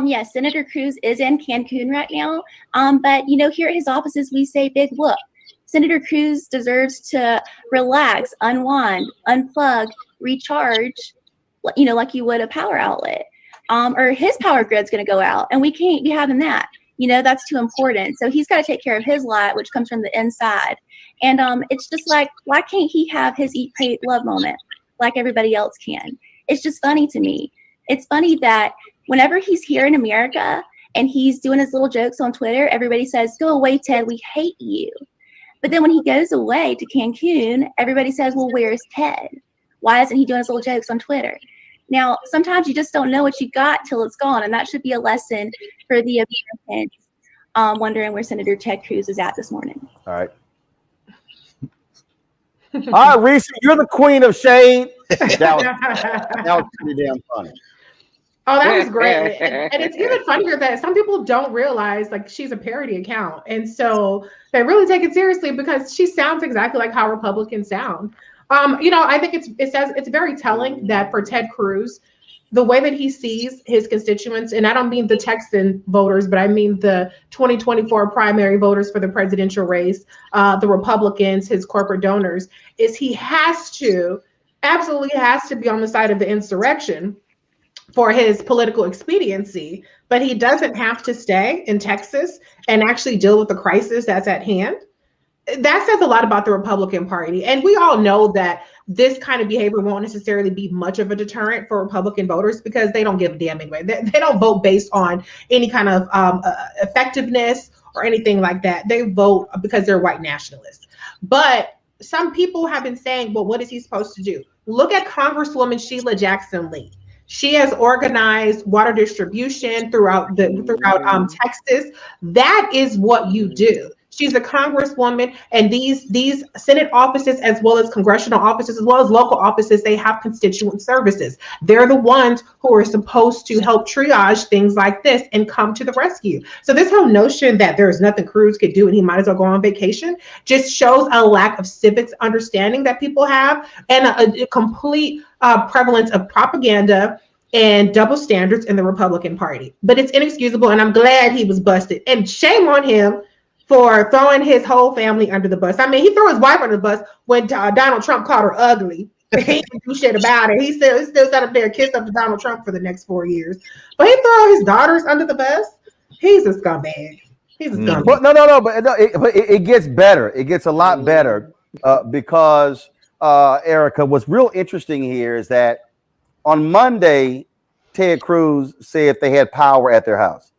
Yes, Senator Cruz is in Cancun right now. But here at his offices, we say big whoop. Senator Cruz deserves to relax, unwind, unplug, recharge, like you would a power outlet. Or his power grid's going to go out, and we can't be having that. That's too important. So he's got to take care of his light, which comes from the inside. And it's just like, why can't he have his eat, pray, love moment like everybody else can? It's just funny to me. It's funny that whenever he's here in America and he's doing his little jokes on Twitter, everybody says, "Go away, Ted, we hate you." But then when he goes away to Cancun, everybody says, "Well, where's Ted? Why isn't he doing his little jokes on Twitter?" Now, sometimes you just don't know what you got till it's gone, and that should be a lesson for the Americans wondering where Senator Ted Cruz is at this morning. All right. All right, Reese, you're the queen of shade. That was pretty damn funny. Oh, that was great. And it's even funnier that some people don't realize she's a parody account. And so they really take it seriously because she sounds exactly like how Republicans sound. I think it's very telling that for Ted Cruz, the way that he sees his constituents, and I don't mean the Texan voters, but I mean the 2024 primary voters for the presidential race, the Republicans, his corporate donors, is he absolutely has to be on the side of the insurrection for his political expediency, but he doesn't have to stay in Texas and actually deal with the crisis that's at hand. That says a lot about the Republican Party. And we all know that this kind of behavior won't necessarily be much of a deterrent for Republican voters because they don't give a damn anyway. They don't vote based on any kind of effectiveness or anything like that. They vote because they're white nationalists. But some people have been saying, well, what is he supposed to do? Look at Congresswoman Sheila Jackson Lee. She has organized water distribution throughout Texas. That is what you do. She's a congresswoman, and these Senate offices, as well as congressional offices, as well as local offices, they have constituent services. They're the ones who are supposed to help triage things like this and come to the rescue. So this whole notion that there's nothing Cruz could do and he might as well go on vacation just shows a lack of civics understanding that people have, and a complete prevalence of propaganda and double standards in the Republican Party. But it's inexcusable, and I'm glad he was busted. And shame on him for throwing his whole family under the bus. I mean, he threw his wife under the bus when Donald Trump called her ugly. He didn't do shit about it. He still sat up there and kissed up to Donald Trump for the next 4 years. But he threw his daughters under the bus. He's a scumbag. He's a scumbag. But but it gets better. It gets a lot better because, Erica, what's real interesting here is that on Monday, Ted Cruz said they had power at their house.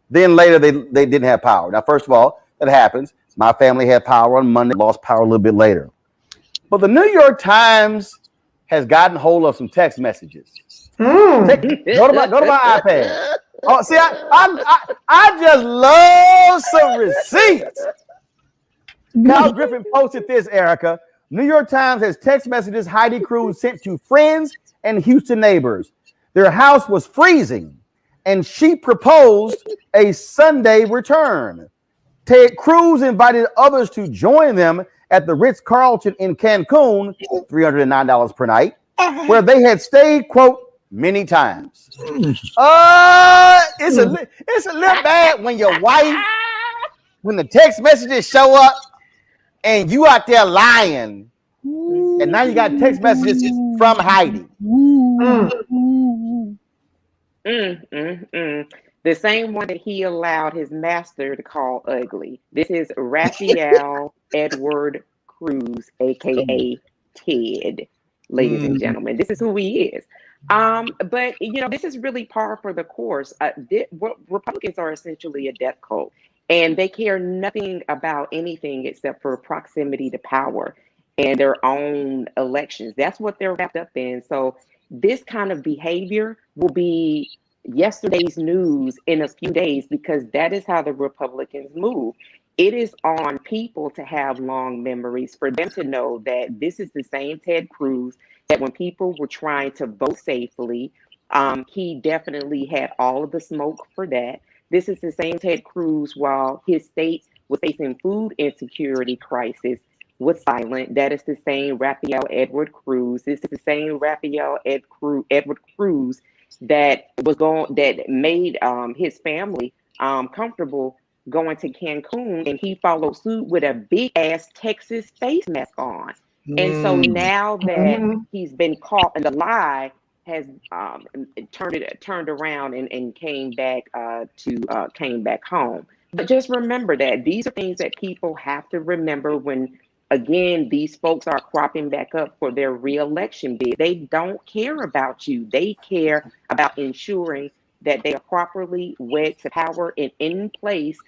Then later, they didn't have power. Now, first of all, that happens. My family had power on Monday, lost power a little bit later. But the New York Times has gotten hold of some text messages. Go to my iPad. Oh, see, I just love some receipts. Cal Griffin posted this, Erica. New York Times has text messages Heidi Cruz sent to friends and Houston neighbors. Their house was freezing, and she proposed a Sunday return. Ted Cruz invited others to join them at the Ritz-Carlton in Cancun, $309 per night, where they had stayed, quote, many times. It's a little bad when your wife, when the text messages show up and you out there lying, and now you got text messages from Heidi. The same one that he allowed his master to call ugly. This is Raphael Edward Cruz, aka Ted, ladies and gentlemen. This is who he is. But this is really par for the course. Republicans are essentially a death cult, and they care nothing about anything except for proximity to power and their own elections. That's what they're wrapped up in. So this kind of behavior will be yesterday's news in a few days, because that is how the Republicans move. It is on people to have long memories, for them to know that this is the same Ted Cruz that when people were trying to vote safely, he definitely had all of the smoke for that. This is the same Ted Cruz while his state was facing food insecurity crisis was silent. That is the same Raphael Edward Cruz. This is the same Raphael Edward Cruz that made his family comfortable going to Cancun, and he followed suit with a big ass Texas face mask on. And so now that he's been caught, and the lie has turned around and came back home. But just remember that these are things that people have to remember when, again, these folks are cropping back up for their re-election bid. They don't care about you. They care about ensuring that they are properly wed to power and in place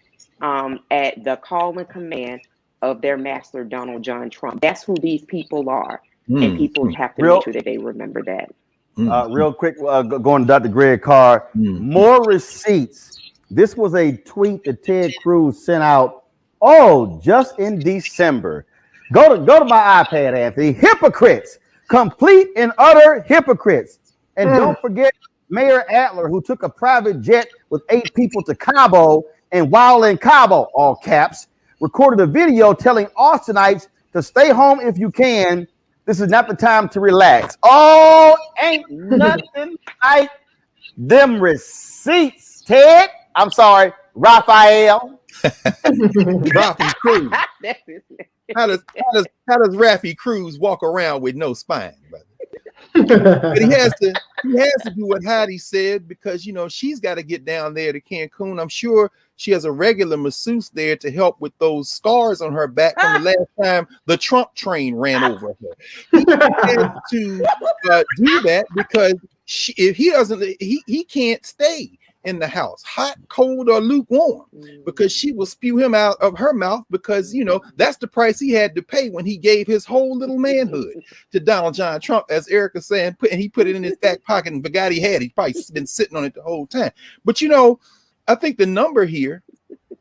at the call and command of their master, Donald John Trump. That's who these people are. And people have to make sure that they remember that. Real quick, going to Dr. Greg Carr, more receipts. This was a tweet that Ted Cruz sent out, just in December. Go to my iPad, Anthony. Hypocrites, complete and utter hypocrites. And don't forget Mayor Adler, who took a private jet with 8 people to Cabo, and while in Cabo, all caps, recorded a video telling Austinites to stay home if you can. This is not the time to relax. Ain't nothing like them receipts, Ted. I'm sorry, Raphael. Rafi Cruz. How does Rafi Cruz walk around with no spine, brother? But he has to do what Heidi said, because she's got to get down there to Cancun. I'm sure she has a regular masseuse there to help with those scars on her back from the last time the Trump train ran over her. He has to do that, because if he doesn't, he can't stay. in the house, hot, cold, or lukewarm, because she will spew him out of her mouth, because, you know, that's the price he had to pay when he gave his whole little manhood to Donald John Trump, as Erica's saying, and he put it in his back pocket and forgot he had it. He's probably been sitting on it the whole time. But, you know, I think the number here,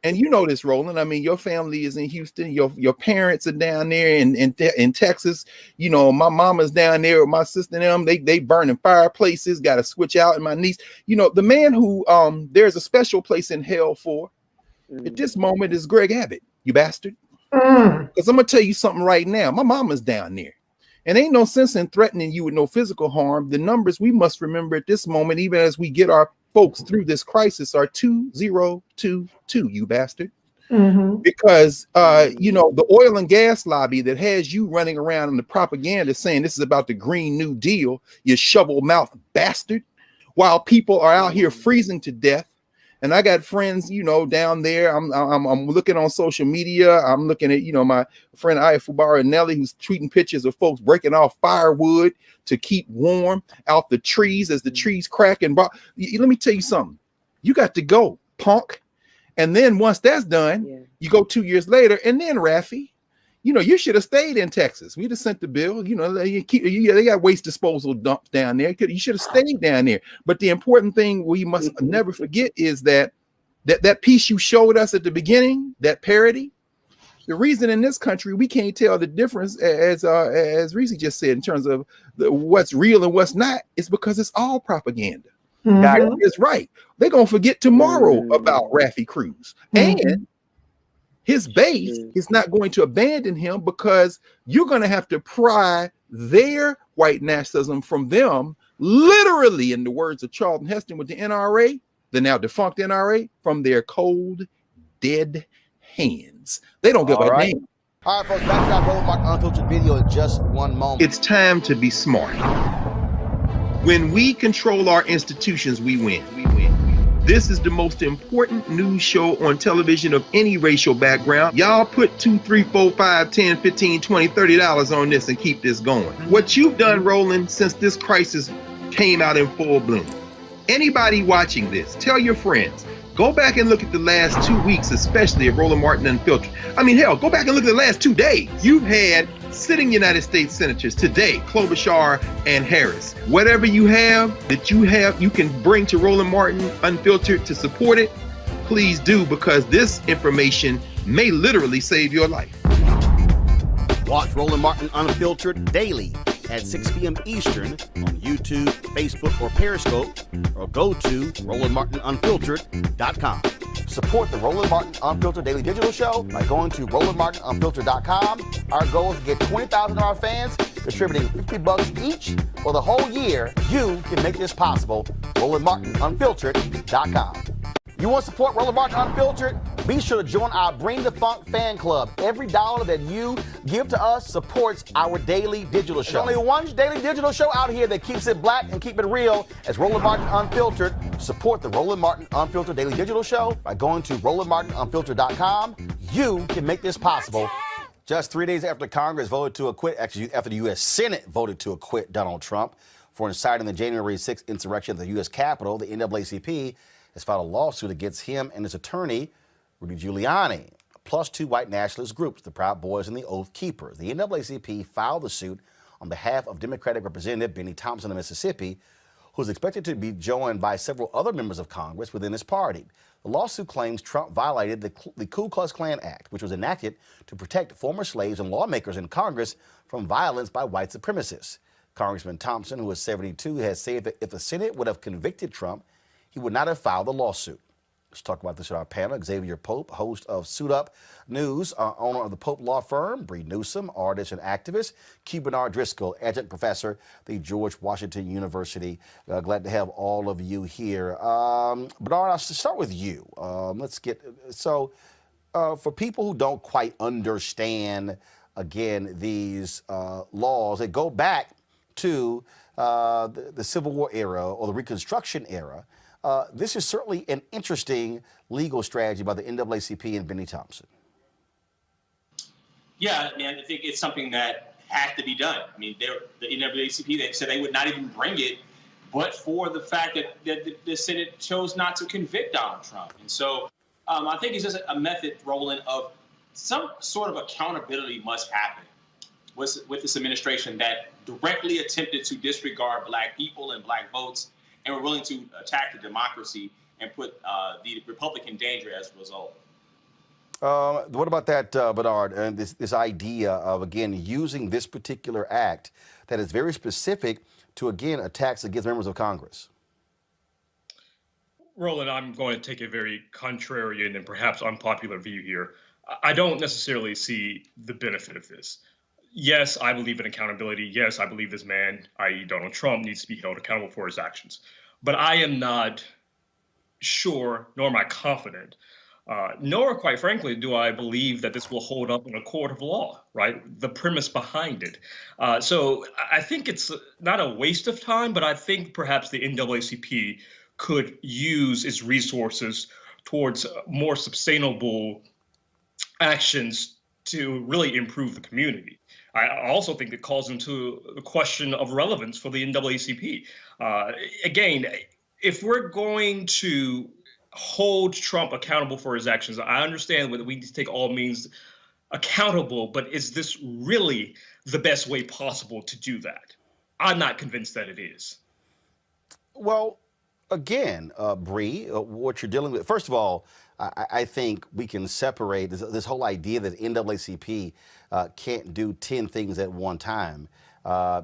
and you know this, Roland, I mean, your family is in Houston, your parents are down there in Texas. You know, my mama's down there with my sister and them. They burning fireplaces, got to switch out. And my niece, you know, the man who there's a special place in hell for at this moment is Greg Abbott, you bastard. Because I'm going to tell you something right now. My mama's down there. And ain't no sense in threatening you with no physical harm. The numbers we must remember at this moment, even as we get our folks through this crisis, are 2022, you bastard. Because you know, the oil and gas lobby that has you running around in the propaganda saying this is about the Green New Deal, you shovel mouth bastard, while people are out here freezing to death. And I got friends, you know, down there. I'm looking on social media. I'm looking at, you know, my friend Ayafubara Nelly, who's tweeting pictures of folks breaking off firewood to keep warm out the trees as the trees crack. And let me tell you something. You got to go, punk. And then once that's done, you go 2 years later, and then Rafi, you know, you should have stayed in Texas. We'd have sent the bill. You know, they got waste disposal dumps down there. You should have stayed down there. But the important thing we must never forget is that piece you showed us at the beginning, that parody. The reason in this country we can't tell the difference, as Reese just said, in terms of what's real and what's not, is because it's all propaganda. God is right. They're gonna forget tomorrow about Rafi Cruz, and his base is not going to abandon him, because you're going to have to pry their white nationalism from them, literally, in the words of Charlton Heston with the NRA, the now defunct NRA, from their cold, dead hands. They don't give a damn. All right, folks, back to that Roland Martin Unfiltered video in just one moment. It's time to be smart. When we control our institutions, we win. This is the most important news show on television of any racial background. Y'all put $2, $3, $4, $5, $10, $15, $20, $30 on this and keep this going. What you've done, Roland, since this crisis came out in full bloom. Anybody watching this, tell your friends. Go back and look at the last 2 weeks, especially of Roland Martin Unfiltered. I mean, hell, go back and look at the last 2 days. You've had sitting United States senators today, Klobuchar and Harris. Whatever you have that you can bring to Roland Martin Unfiltered to support it, please do, because this information may literally save your life. Watch Roland Martin Unfiltered daily at 6 p.m. Eastern on YouTube, Facebook, or Periscope, or go to RolandMartinUnfiltered.com. Support the Roland Martin Unfiltered Daily Digital Show by going to RolandMartinUnfiltered.com. Our goal is to get 20,000 of our fans contributing $50 each for the whole year. You can make this possible. RolandMartinUnfiltered.com. You want to support Roland Martin Unfiltered? Be sure to join our Bring the Funk fan club. Every dollar that you give to us supports our daily digital show. There's only one daily digital show out here that keeps it black and keep it real as Roland Martin Unfiltered. Support the Roland Martin Unfiltered Daily Digital Show by going to RolandMartinUnfiltered.com. You can make this possible. Just 3 days after Congress voted to acquit, actually after the U.S. Senate voted to acquit Donald Trump for inciting the January 6th insurrection at the U.S. Capitol, the NAACP has filed a lawsuit against him and his attorney, Rudy Giuliani, plus 2 white nationalist groups, the Proud Boys and the Oath Keepers. The NAACP filed the suit on behalf of Democratic Representative Benny Thompson of Mississippi, who is expected to be joined by several other members of Congress within his party. The lawsuit claims Trump violated the Ku Klux Klan Act, which was enacted to protect former slaves and lawmakers in Congress from violence by white supremacists. Congressman Thompson, who is 72, has said that if the Senate would have convicted Trump, he would not have filed the lawsuit. Let's talk about this with our panel. Xavier Pope, host of Suit Up News, owner of the Pope Law Firm, Bree Newsom, artist and activist, Q. Bernard Driscoll, adjunct professor at the George Washington University. Glad to have all of you here. Bernard, I'll start with you. For people who don't quite understand, again, these laws, they go back to the Civil War era or the Reconstruction era. This is certainly an interesting legal strategy by the NAACP and Benny Thompson. Yeah, I mean, I think it's something that had to be done. I mean, the NAACP, they said they would not even bring it but for the fact that the Senate chose not to convict Donald Trump. And so I think it's just a method, Roland, of some sort of accountability must happen with this administration that directly attempted to disregard Black people and Black votes and were willing to attack the democracy and put the Republic in danger as a result. What about that, Bernard, and this idea of, again, using this particular act that is very specific to, again, attacks against members of Congress? Roland, I'm going to take a very contrarian and perhaps unpopular view here. I don't necessarily see the benefit of this. Yes, I believe in accountability. Yes, I believe this man, i.e. Donald Trump, needs to be held accountable for his actions. But I am not sure, nor am I confident, nor, quite frankly, do I believe that this will hold up in a court of law, right? The premise behind it. So I think it's not a waste of time, but I think perhaps the NAACP could use its resources towards more sustainable actions to really improve the community. I also think it calls into the question of relevance for the NAACP. Again, if we're going to hold Trump accountable for his actions, I understand that we need to take all means accountable, but is this really the best way possible to do that? I'm not convinced that it is. Well, again, Bree, what you're dealing with, first of all, I think we can separate this whole idea that NAACP can't do 10 things at one time.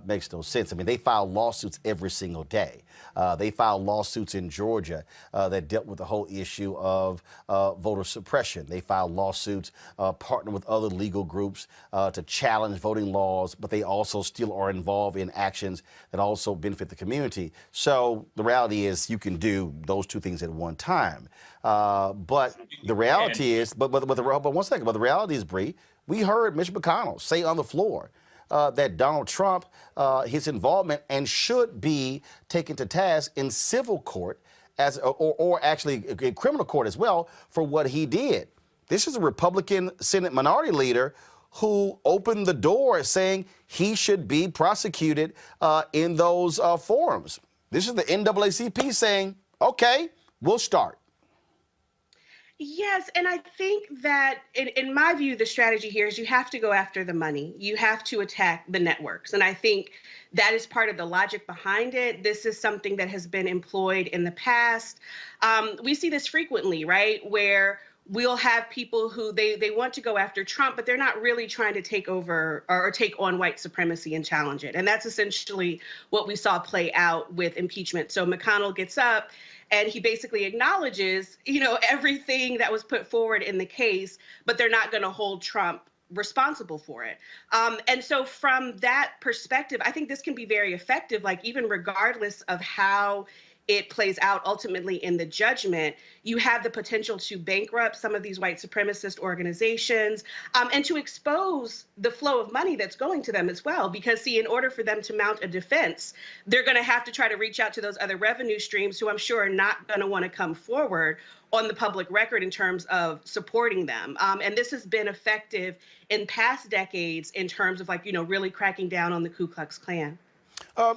Makes no sense. I mean, they file lawsuits every single day. They filed lawsuits in Georgia that dealt with the whole issue of voter suppression. They filed lawsuits, partnered with other legal groups to challenge voting laws, but they also still are involved in actions that also benefit the community. So the reality is you can do those two things at one time. But the reality is, but one second, but the reality is, Bree, we heard Mitch McConnell say on the floor that Donald Trump, his involvement, and should be taken to task in civil court as, or actually in criminal court as well for what he did. This is a Republican Senate minority leader who opened the door saying he should be prosecuted in those forums. This is the NAACP saying, okay, we'll start. Yes, and I think that in my view, the strategy here is you have to go after the money. You have to attack the networks. And I think that is part of the logic behind it. This is something that has been employed in the past. We see this frequently, right? Where we'll have people who they want to go after Trump, but they're not really trying to take over or take on white supremacy and challenge it. And that's essentially what we saw play out with impeachment. So McConnell gets up and he basically acknowledges, everything that was put forward in the case, but they're not going to hold Trump responsible for it. And so from that perspective, I think this can be very effective, like even regardless of how it plays out ultimately in the judgment, you have the potential to bankrupt some of these white supremacist organizations and to expose the flow of money that's going to them as well. Because, see, in order for them to mount a defense, they're going to have to try to reach out to those other revenue streams who I'm sure are not going to want to come forward on the public record in terms of supporting them. And this has been effective in past decades in terms of really cracking down on the Ku Klux Klan.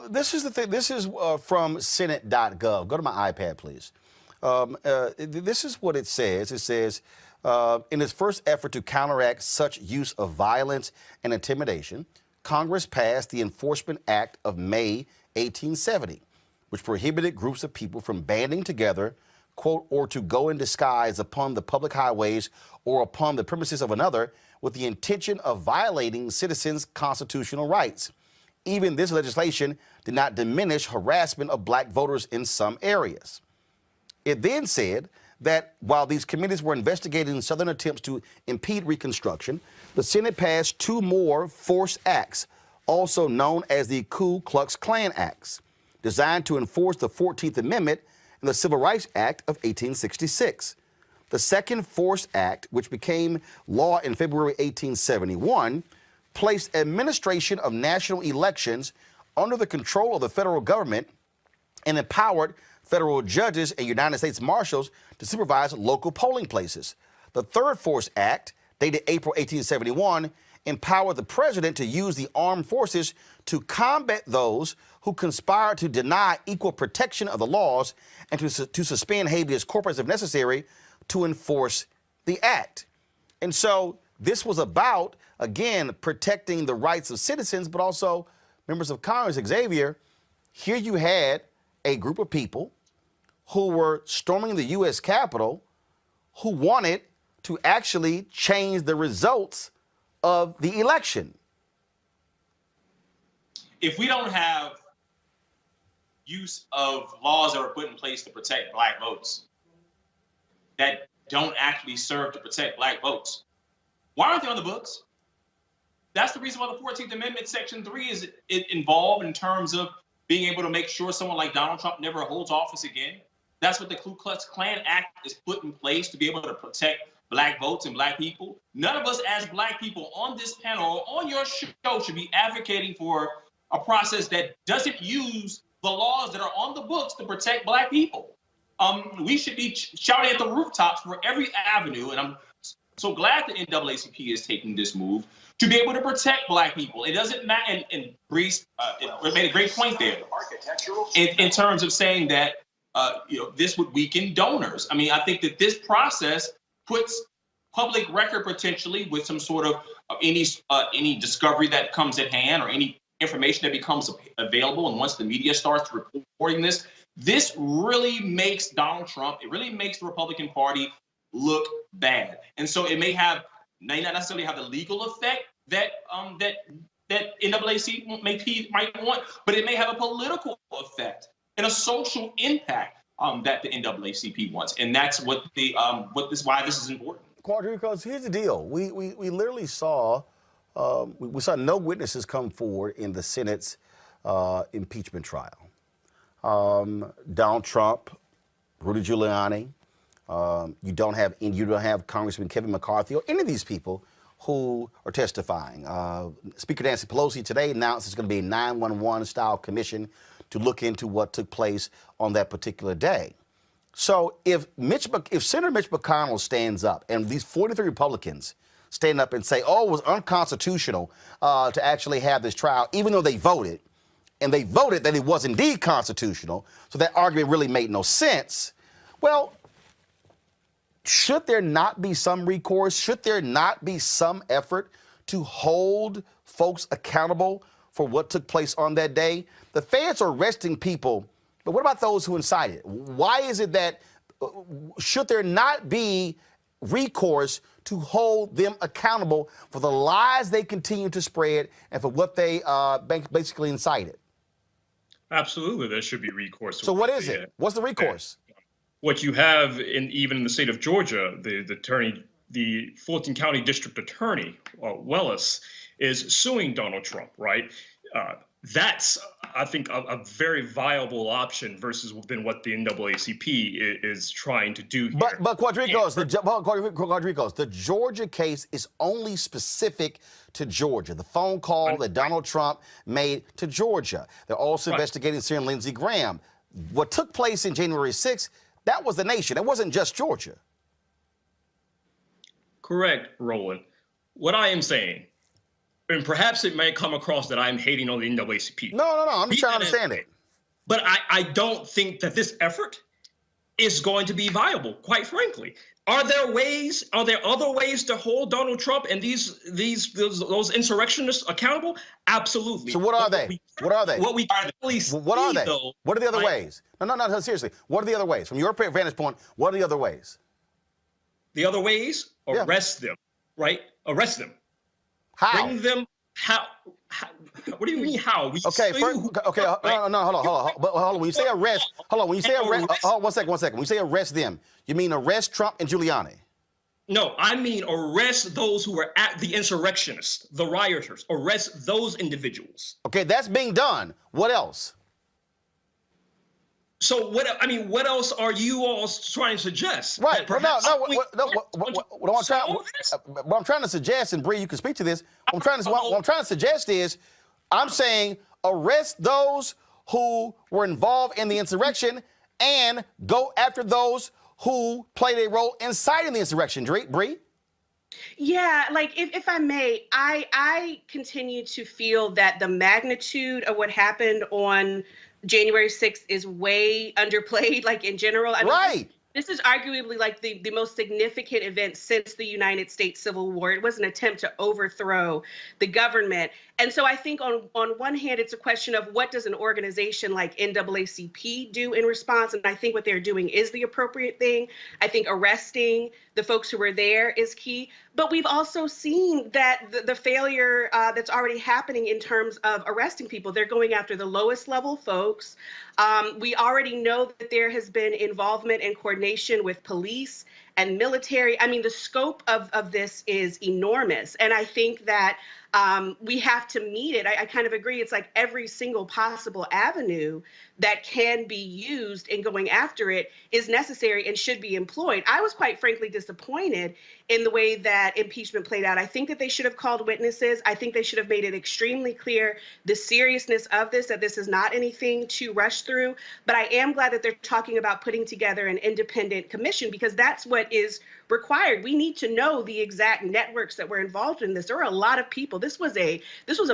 This is the thing. This is from Senate.gov. Go to my iPad, please. This is what it says. It says, in its first effort to counteract such use of violence and intimidation, Congress passed the Enforcement Act of May 1870, which prohibited groups of people from banding together, quote, or to go in disguise upon the public highways or upon the premises of another with the intention of violating citizens' constitutional rights. Even this legislation did not diminish harassment of black voters in some areas. It then said that while these committees were investigating Southern attempts to impede Reconstruction, the Senate passed two more force acts, also known as the Ku Klux Klan Acts, designed to enforce the 14th Amendment and the Civil Rights Act of 1866. The second force act, which became law in February 1871, placed administration of national elections under the control of the federal government and empowered federal judges and United States Marshals to supervise local polling places. The third Force Act, dated April 1871, empowered the president to use the armed forces to combat those who conspired to deny equal protection of the laws and to suspend habeas corpus if necessary to enforce the act. And so this was about, again, protecting the rights of citizens, but also members of Congress. Xavier, here you had a group of people who were storming the U.S. Capitol who wanted to actually change the results of the election. If we don't have use of laws that are put in place to protect Black votes that don't actually serve to protect Black votes, why aren't they on the books? That's the reason why the 14th Amendment Section 3 is involved in terms of being able to make sure someone like Donald Trump never holds office again. That's what the Ku Klux Klan Act is put in place to be able to protect Black votes and Black people. None of us as Black people on this panel or on your show should be advocating for a process that doesn't use the laws that are on the books to protect Black people. We should be shouting at the rooftops for every avenue, and I'm so glad the NAACP is taking this move to be able to protect Black people. It doesn't matter, and Brees made a great point there in terms of saying that this would weaken donors. I mean, I think that this process puts public record potentially with some sort of any discovery that comes at hand or any information that becomes available, and once the media starts reporting this really makes Donald Trump, it really makes the Republican Party look bad. And so it may not necessarily have the legal effect that NAACP might want, but it may have a political effect and a social impact that the NAACP wants. And that's why this is important. Quadricos, here's the deal. We literally saw we saw no witnesses come forward in the Senate's impeachment trial. Donald Trump, Rudy Giuliani, you don't have Congressman Kevin McCarthy or any of these people who are testifying. Speaker Nancy Pelosi today announced it's going to be a 911 style commission to look into what took place on that particular day. So if Senator Mitch McConnell stands up and these 43 Republicans stand up and say, oh, it was unconstitutional to actually have this trial, even though they voted, and they voted that it was indeed constitutional, so that argument really made no sense. Well, should there not be some recourse? Should there not be some effort to hold folks accountable for what took place on that day? The feds are arresting people, but what about those who incited? Why is it that, should there not be recourse to hold them accountable for the lies they continue to spread and for what they basically incited? Absolutely, there should be recourse. So what is it? What's the recourse? What you have even in the state of Georgia, the Fulton County District Attorney, Wellis, is suing Donald Trump, right? That's, I think, a very viable option versus than what the NAACP is trying to do here. But Quadricos, the Georgia case is only specific to Georgia. The phone call that Donald Trump made to Georgia. They're also investigating Senator Lindsey Graham. What took place in January 6th, that was the nation. It wasn't just Georgia. Correct, Roland. What I am saying, and perhaps it may come across that I'm hating on the NAACP. No. I'm just trying to understand it. But I don't think that this effort is going to be viable, quite frankly. Are there other ways to hold Donald Trump and those insurrectionists accountable? Absolutely. So what are they? What are they? What are they? Though, what are the other ways? No, seriously. What are the other ways? From your vantage point, what are the other ways? The other ways? Arrest them, right? Arrest them. How? Bring them. How? What do you mean how? Hold on. When you say arrest, When you say arrest, one second. When you say arrest them, you mean arrest Trump and Giuliani? No, I mean arrest those who were at the insurrectionists, the rioters. Arrest those individuals. Okay, that's being done. What else? So what else are you all trying to suggest? Right. What I'm trying to suggest, and Bree, you can speak to this. What I'm trying to suggest is, I'm saying arrest those who were involved in the insurrection and go after those who played a role inciting the insurrection. Bree? Yeah, like if I may, I continue to feel that the magnitude of what happened on January 6th is way underplayed, like in general. I mean, Right. this is arguably like the most significant event since the United States Civil War. It was an attempt to overthrow the government. And so I think on one hand, it's a question of what does an organization like NAACP do in response? And I think what they're doing is the appropriate thing. I think arresting the folks who were there is key. But we've also seen that the failure that's already happening in terms of arresting people. They're going after the lowest level folks. We already know that there has been involvement and coordination with police and military. I mean, the scope of this is enormous. And I think that we have to meet it. I kind of agree. It's like every single possible avenue that can be used in going after it is necessary and should be employed. I was quite frankly disappointed in the way that impeachment played out. I think that they should have called witnesses. I think they should have made it extremely clear the seriousness of this, that this is not anything to rush through. But I am glad that they're talking about putting together an independent commission, because that's what is required. We need to know the exact networks that were involved in this. There were a lot of people. This was a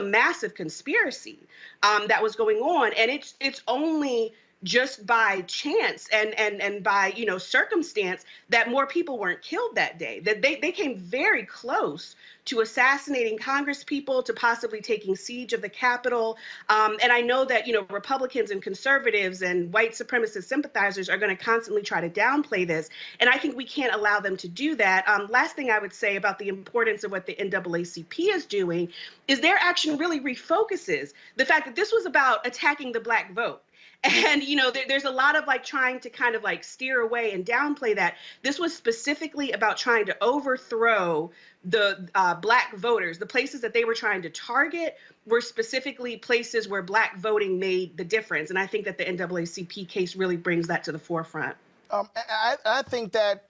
massive conspiracy that was going on, and it's only just by chance and by circumstance that more people weren't killed that day. That they came very close to assassinating Congress people, to possibly taking siege of the Capitol. And I know that Republicans and conservatives and white supremacist sympathizers are going to constantly try to downplay this, and I think we can't allow them to do that. Last thing I would say about the importance of what the NAACP is doing is their action really refocuses the fact that this was about attacking the Black vote. And, there's a lot of trying to kind of steer away and downplay that. This was specifically about trying to overthrow the Black voters. The places that they were trying to target were specifically places where Black voting made the difference. And I think that the NAACP case really brings that to the forefront. I think that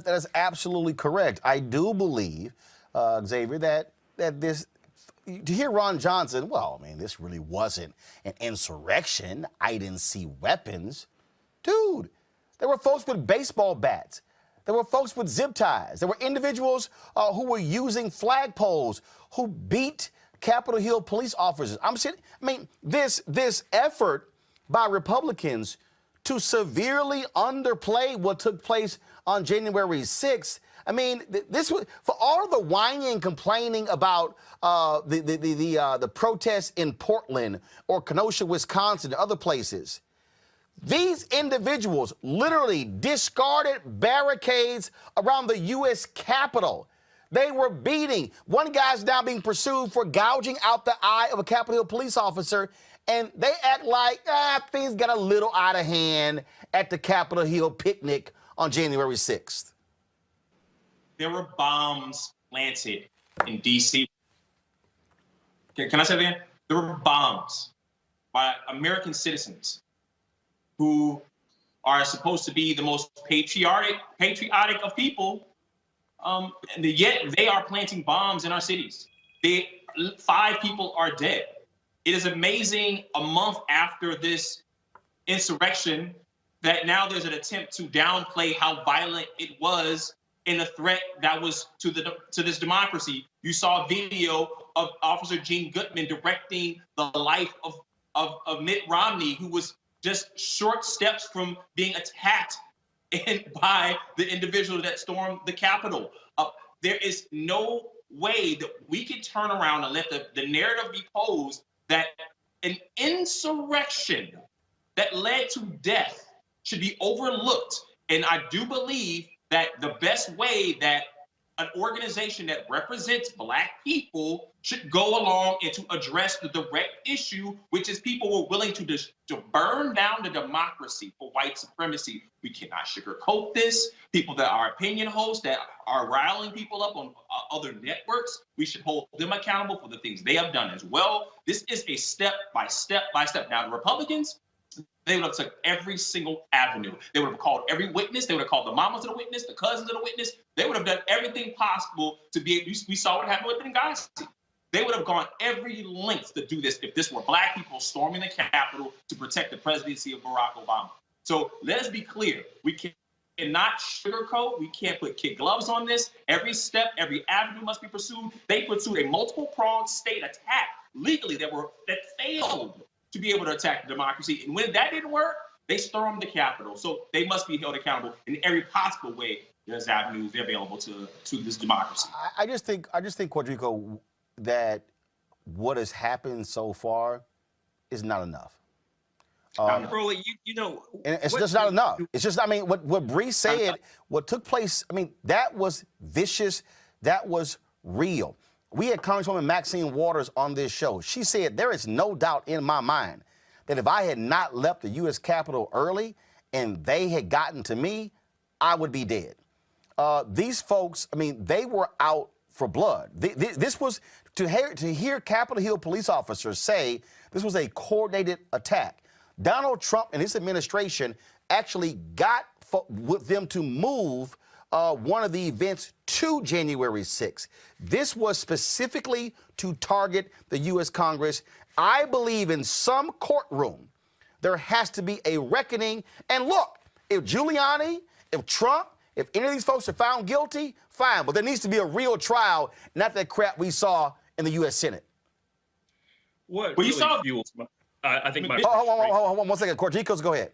is absolutely correct. I do believe, Xavier, that this, to hear Ron Johnson, well, I mean, this really wasn't an insurrection. I didn't see weapons. Dude, there were folks with baseball bats. There were folks with zip ties. There were individuals who were using flagpoles, who beat Capitol Hill police officers. This effort by Republicans to severely underplay what took place on January 6th. I mean, this was for all the whining and complaining about the protests in Portland or Kenosha, Wisconsin, and other places. These individuals literally discarded barricades around the U.S. Capitol. They were beating. One guy's now being pursued for gouging out the eye of a Capitol Hill police officer, and they act like things got a little out of hand at the Capitol Hill picnic on January 6th. There were bombs planted in D.C. Can I say that again? There were bombs by American citizens who are supposed to be the most patriotic of people, and yet they are planting bombs in our cities. 5 people are dead. It is amazing, a month after this insurrection, that now there's an attempt to downplay how violent it was and the threat that was to this democracy. You saw a video of Officer Gene Goodman directing the life of Mitt Romney, who was just short steps from being attacked by the individual that stormed the Capitol. There is no way that we can turn around and let the narrative be posed that an insurrection that led to death should be overlooked. And I do believe that the best way that an organization that represents Black people should go along and to address the direct issue, which is people were willing to burn down the democracy for white supremacy. We cannot sugarcoat this. People that are opinion hosts that are riling people up on other networks, we should hold them accountable for the things they have done as well. This is a step by step. Now, the Republicans, they would have took every single avenue. They would have called every witness. They would have called the mamas of the witness, the cousins of the witness. They would have done everything possible to be able. We saw what happened with Benghazi. They would have gone every length to do this if this were Black people storming the Capitol to protect the presidency of Barack Obama. So let us be clear. We cannot sugarcoat. We can't put kid gloves on this. Every step, every avenue must be pursued. They pursued a multiple-pronged state attack legally that failed to be able to attack democracy. And when that didn't work, they stormed the Capitol. So they must be held accountable in every possible way. There's avenues available to this democracy. I just think, Quadrico, that what has happened so far is not enough. Roland, you know, and it's just not enough. It's just, I mean, what Bree said, what took place, I mean, that was vicious. That was real. We had Congresswoman Maxine Waters on this show. She said, there is no doubt in my mind that if I had not left the U.S. Capitol early and they had gotten to me, I would be dead. These folks, I mean, they were out for blood. This was, to hear Capitol Hill police officers say this was a coordinated attack. Donald Trump and his administration actually got with them to move one of the events to January 6th. This was specifically to target the U.S. Congress. I believe in some courtroom there has to be a reckoning. And look, if Giuliani, if Trump, if any of these folks are found guilty, fine. But there needs to be a real trial, not that crap we saw in the U.S. Senate. What really fuels my... I think my... Hold on 1 second. Corticos, go ahead.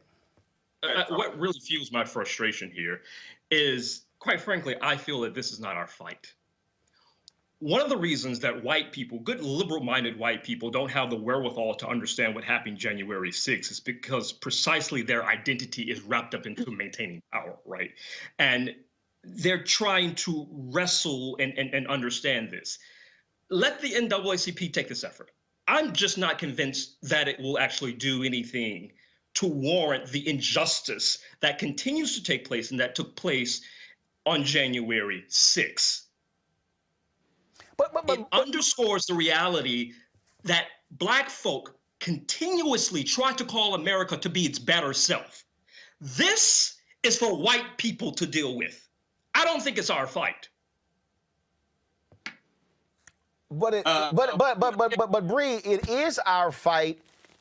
What really fuels my frustration here is, quite frankly, I feel that this is not our fight. One of the reasons that white people, good liberal-minded white people, don't have the wherewithal to understand what happened January 6th is because precisely their identity is wrapped up into maintaining power, right? And they're trying to wrestle and understand this. Let the NAACP take this effort. I'm just not convinced that it will actually do anything to warrant the injustice that continues to take place and that took place on January 6th. But it underscores the reality that Black folk continuously try to call America to be its better self. This is for white people to deal with. I don't think it's our fight. But Bree, it is our fight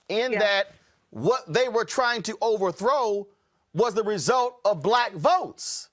in that what they were trying to overthrow was the result of Black votes.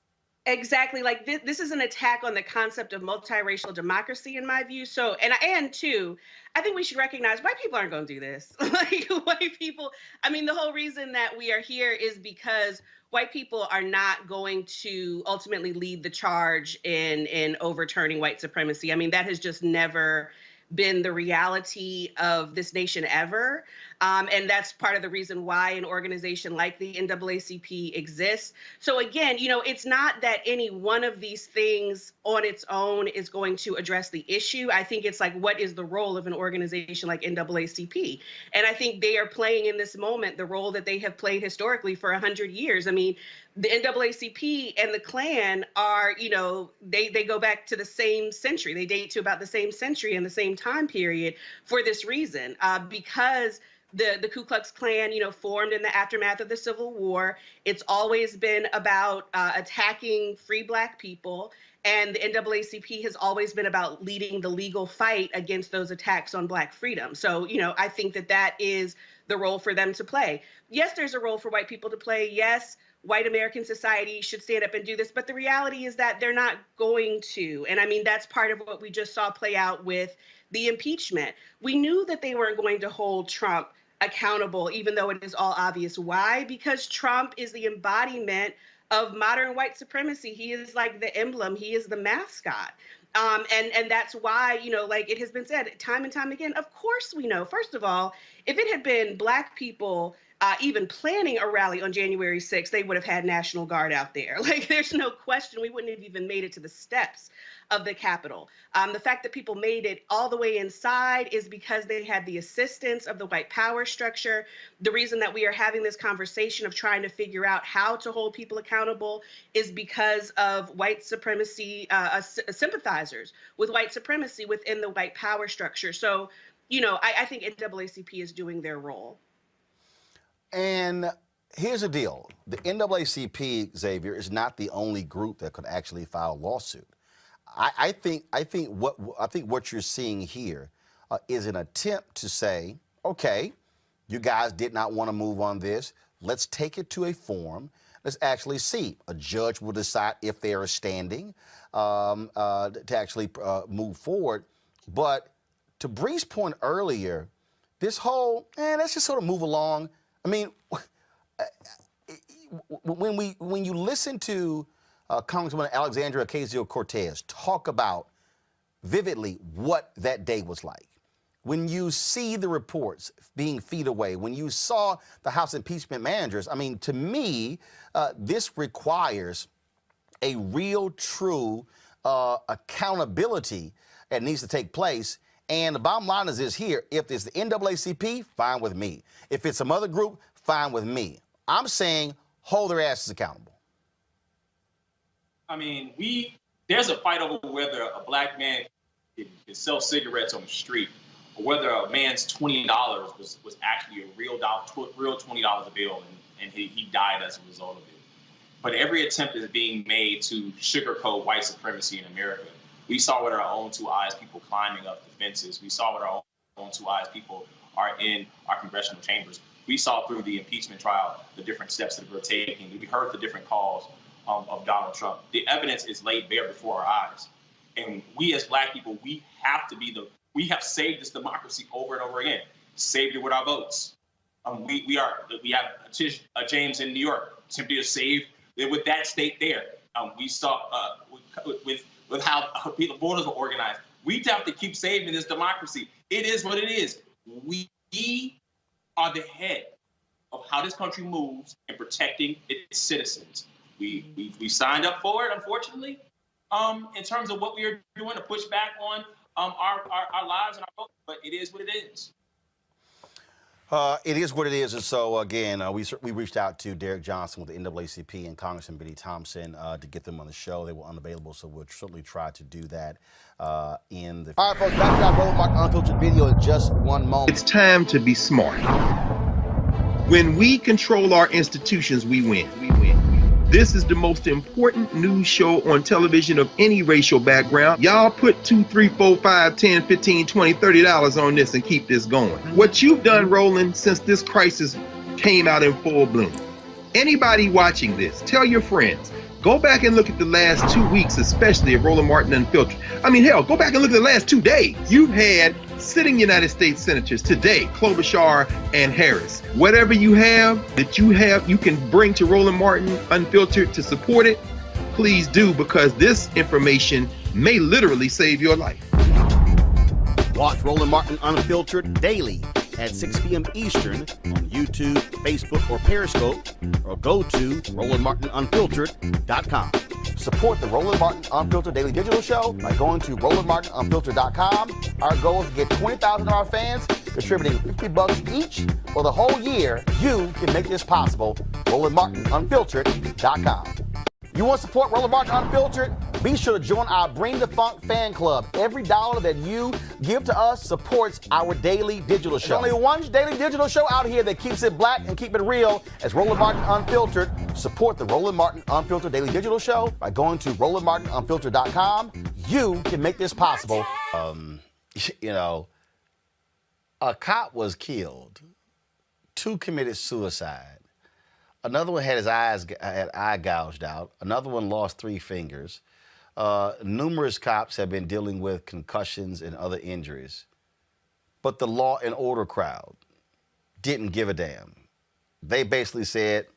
Exactly. Like this is an attack on the concept of multiracial democracy, in my view. So, and two, I think we should recognize white people aren't going to do this. Like white people, I mean, the whole reason that we are here is because white people are not going to ultimately lead the charge in overturning white supremacy. I mean, that has just never been the reality of this nation ever. And that's part of the reason why an organization like the NAACP exists. So again, you know, it's not that any one of these things on its own is going to address the issue. I think it's like, what is the role of an organization like NAACP? And I think they are playing in this moment the role that they have played historically for 100 years. I mean, the NAACP and the Klan are, you know, they go back to the same century. They date to about the same century and the same time period for this reason, because the Ku Klux Klan, you know, formed in the aftermath of the Civil War. It's always been about attacking free Black people. And the NAACP has always been about leading the legal fight against those attacks on Black freedom. So, you know, I think that that is the role for them to play. Yes, there's a role for white people to play. Yes, white American society should stand up and do this. But the reality is that they're not going to. And I mean, that's part of what we just saw play out with the impeachment. We knew that they weren't going to hold Trump accountable, even though it is all obvious. Why? Because Trump is the embodiment of modern white supremacy. He is like the emblem. He is the mascot. And that's why, you know, like it has been said time and time again, of course we know. First of all, if it had been Black people even planning a rally on January 6th, they would have had National Guard out there. Like, there's no question we wouldn't have even made it to the steps of the Capitol. The fact that people made it all the way inside is because they had the assistance of the white power structure. The reason that we are having this conversation of trying to figure out how to hold people accountable is because of white supremacy, sympathizers with white supremacy within the white power structure. So, you know, I think NAACP is doing their role. And here's the deal. The NAACP, Xavier, is not the only group that could actually file a lawsuit. I think what you're seeing here is an attempt to say, okay, you guys did not want to move on this. Let's take it to a forum. Let's actually see. A judge will decide if they are standing to actually move forward. But to Bree's point earlier, this whole, let's just sort of move along. I mean, when you listen to Congresswoman Alexandria Ocasio-Cortez talk about vividly what that day was like, when you see the reports being feed away, when you saw the House impeachment managers, I mean, to me, this requires a real, true accountability that needs to take place. And the bottom line is this here: if it's the NAACP, fine with me. If it's some other group, fine with me. I'm saying hold their asses accountable. I mean, there's a fight over whether a black man can sell cigarettes on the street, or whether a man's $20 was actually a real $20 bill, and he died as a result of it. But every attempt is being made to sugarcoat white supremacy in America. We saw with our own two eyes people climbing up the fences. We saw with our own two eyes people are in our congressional chambers. We saw through the impeachment trial the different steps that we're taking. We heard the different calls of Donald Trump. The evidence is laid bare before our eyes. And we as black people, we have saved this democracy over and over again. Saved it with our votes. We have James in New York simply to save it with that state there. We saw with how the borders were organized. We have to keep saving this democracy. It is what it is. We are the head of how this country moves in protecting its citizens. We signed up for it, unfortunately, in terms of what we are doing to push back on our lives and our votes, but it is what it is. It is what it is, and so again, we reached out to Derek Johnson with the NAACP and Congressman Benny Thompson to get them on the show. They were unavailable, so we'll certainly try to do that in the. All right, folks, back to our Roland Martin Unfiltered video in just one moment. It's time to be smart. When we control our institutions, we win. This is the most important news show on television of any racial background. Y'all put $2, $3, $4, $5, $10, $15, $20, $30 on this and keep this going. What you've done, Roland, since this crisis came out in full bloom. Anybody watching this, tell your friends. Go back and look at the last 2 weeks, especially of Roland Martin Unfiltered. I mean, hell, go back and look at the last 2 days. You've had sitting United States senators today, Klobuchar and Harris. Whatever you have that you can bring to Roland Martin Unfiltered to support it, please do, because this information may literally save your life. Watch Roland Martin Unfiltered daily at 6 p.m. Eastern on YouTube, Facebook, or Periscope, or go to RolandMartinUnfiltered.com. Support the Roland Martin Unfiltered Daily Digital Show by going to RolandMartinUnfiltered.com. Our goal is to get 20,000 of our fans contributing $50 each for the whole year. You can make this possible. RolandMartinUnfiltered.com. You want to support Roland Martin Unfiltered? Be sure to join our Bring the Funk fan club. Every dollar that you give to us supports our daily digital show. There's only one daily digital show out here that keeps it black and keep it real as Roland Martin Unfiltered. Support the Roland Martin Unfiltered Daily Digital Show by going to RolandMartinUnfiltered.com. You can make this possible. A cop was killed. 2 committed suicide. Another one had his eye gouged out. Another one lost 3 fingers. Numerous cops have been dealing with concussions and other injuries. But the law and order crowd didn't give a damn. They basically said,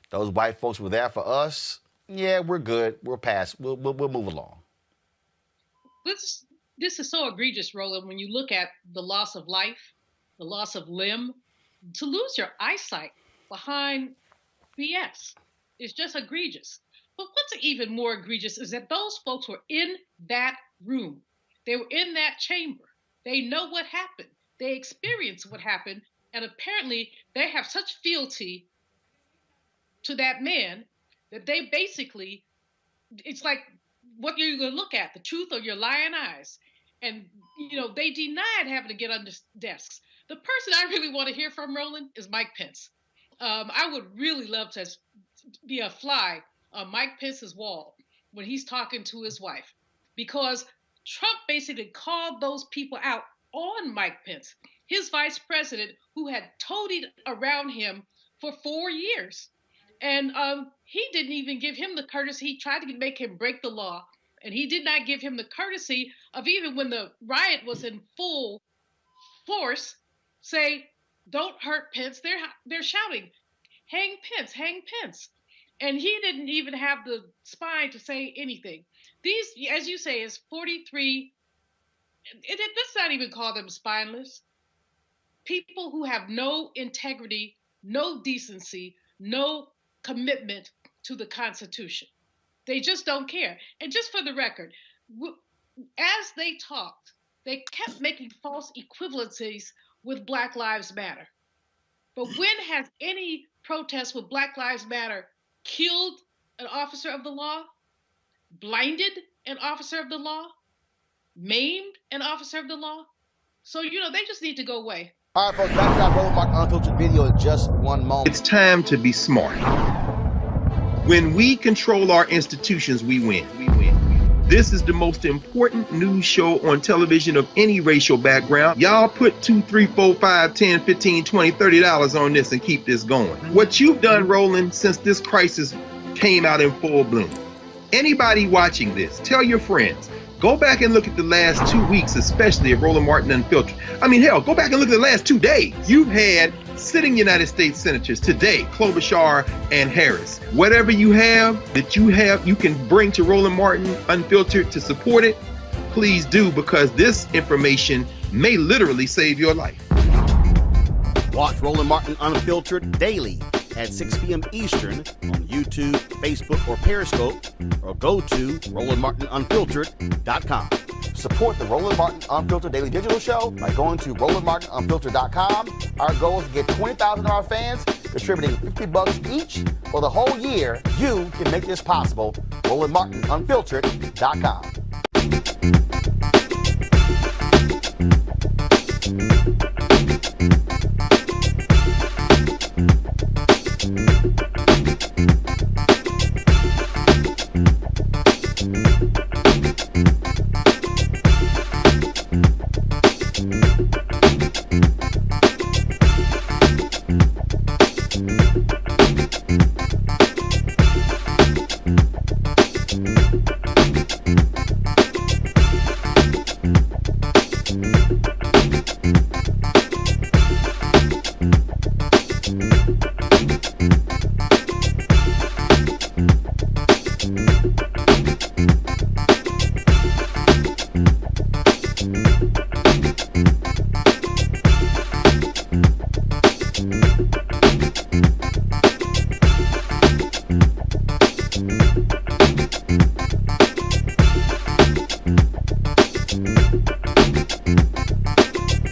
those white folks were there for us. Yeah, we're good. We'll pass. We'll move along. This is so egregious, Roland, when you look at the loss of life, the loss of limb. To lose your eyesight behind BS is just egregious. But what's even more egregious is that those folks were in that room. They were in that chamber. They know what happened. They experienced what happened. And apparently they have such fealty to that man that they basically, it's like, what are you going to look at, the truth or your lying eyes? And, they denied having to get under desks. The person I really want to hear from, Roland, is Mike Pence. I would really love to be a fly on Mike Pence's wall when he's talking to his wife, because Trump basically called those people out on Mike Pence, his vice president, who had toadied around him for 4 years. And he didn't even give him the courtesy. He tried to make him break the law. And he did not give him the courtesy of, even when the riot was in full force, say, don't hurt Pence. They're shouting, hang Pence, hang Pence. And he didn't even have the spine to say anything. These, as you say, is 43. Let's not even call them spineless. People who have no integrity, no decency, no commitment to the Constitution. They just don't care. And just for the record, as they talked, they kept making false equivalencies with Black Lives Matter. But when has any protest with Black Lives Matter killed an officer of the law, blinded an officer of the law, maimed an officer of the law? So, they just need to go away. All right, folks, back to our Roland Martin Unfiltered video in just one moment. It's time to be smart. When we control our institutions, we win. This is the most important news show on television of any racial background. Y'all put $2, $3, $4, $5, $10, $15, $20, $30 on this and keep this going. What you've done, Roland, since this crisis came out in full bloom. Anybody watching this, tell your friends, go back and look at the last 2 weeks, especially of Roland Martin Unfiltered. I mean, hell, go back and look at the last 2 days. You've had sitting United States senators today, Klobuchar and Harris. Whatever you can bring to Roland Martin Unfiltered to support it, please do, because this information may literally save your life. Watch Roland Martin Unfiltered daily at 6 p.m. Eastern on YouTube, Facebook, or Periscope, or go to RolandMartinUnfiltered.com. Support the Roland Martin Unfiltered Daily Digital Show by going to RolandMartinUnfiltered.com. Our goal is to get 20,000 of our fans contributing $50 each for the whole year. You can make this possible. RolandMartinUnfiltered.com.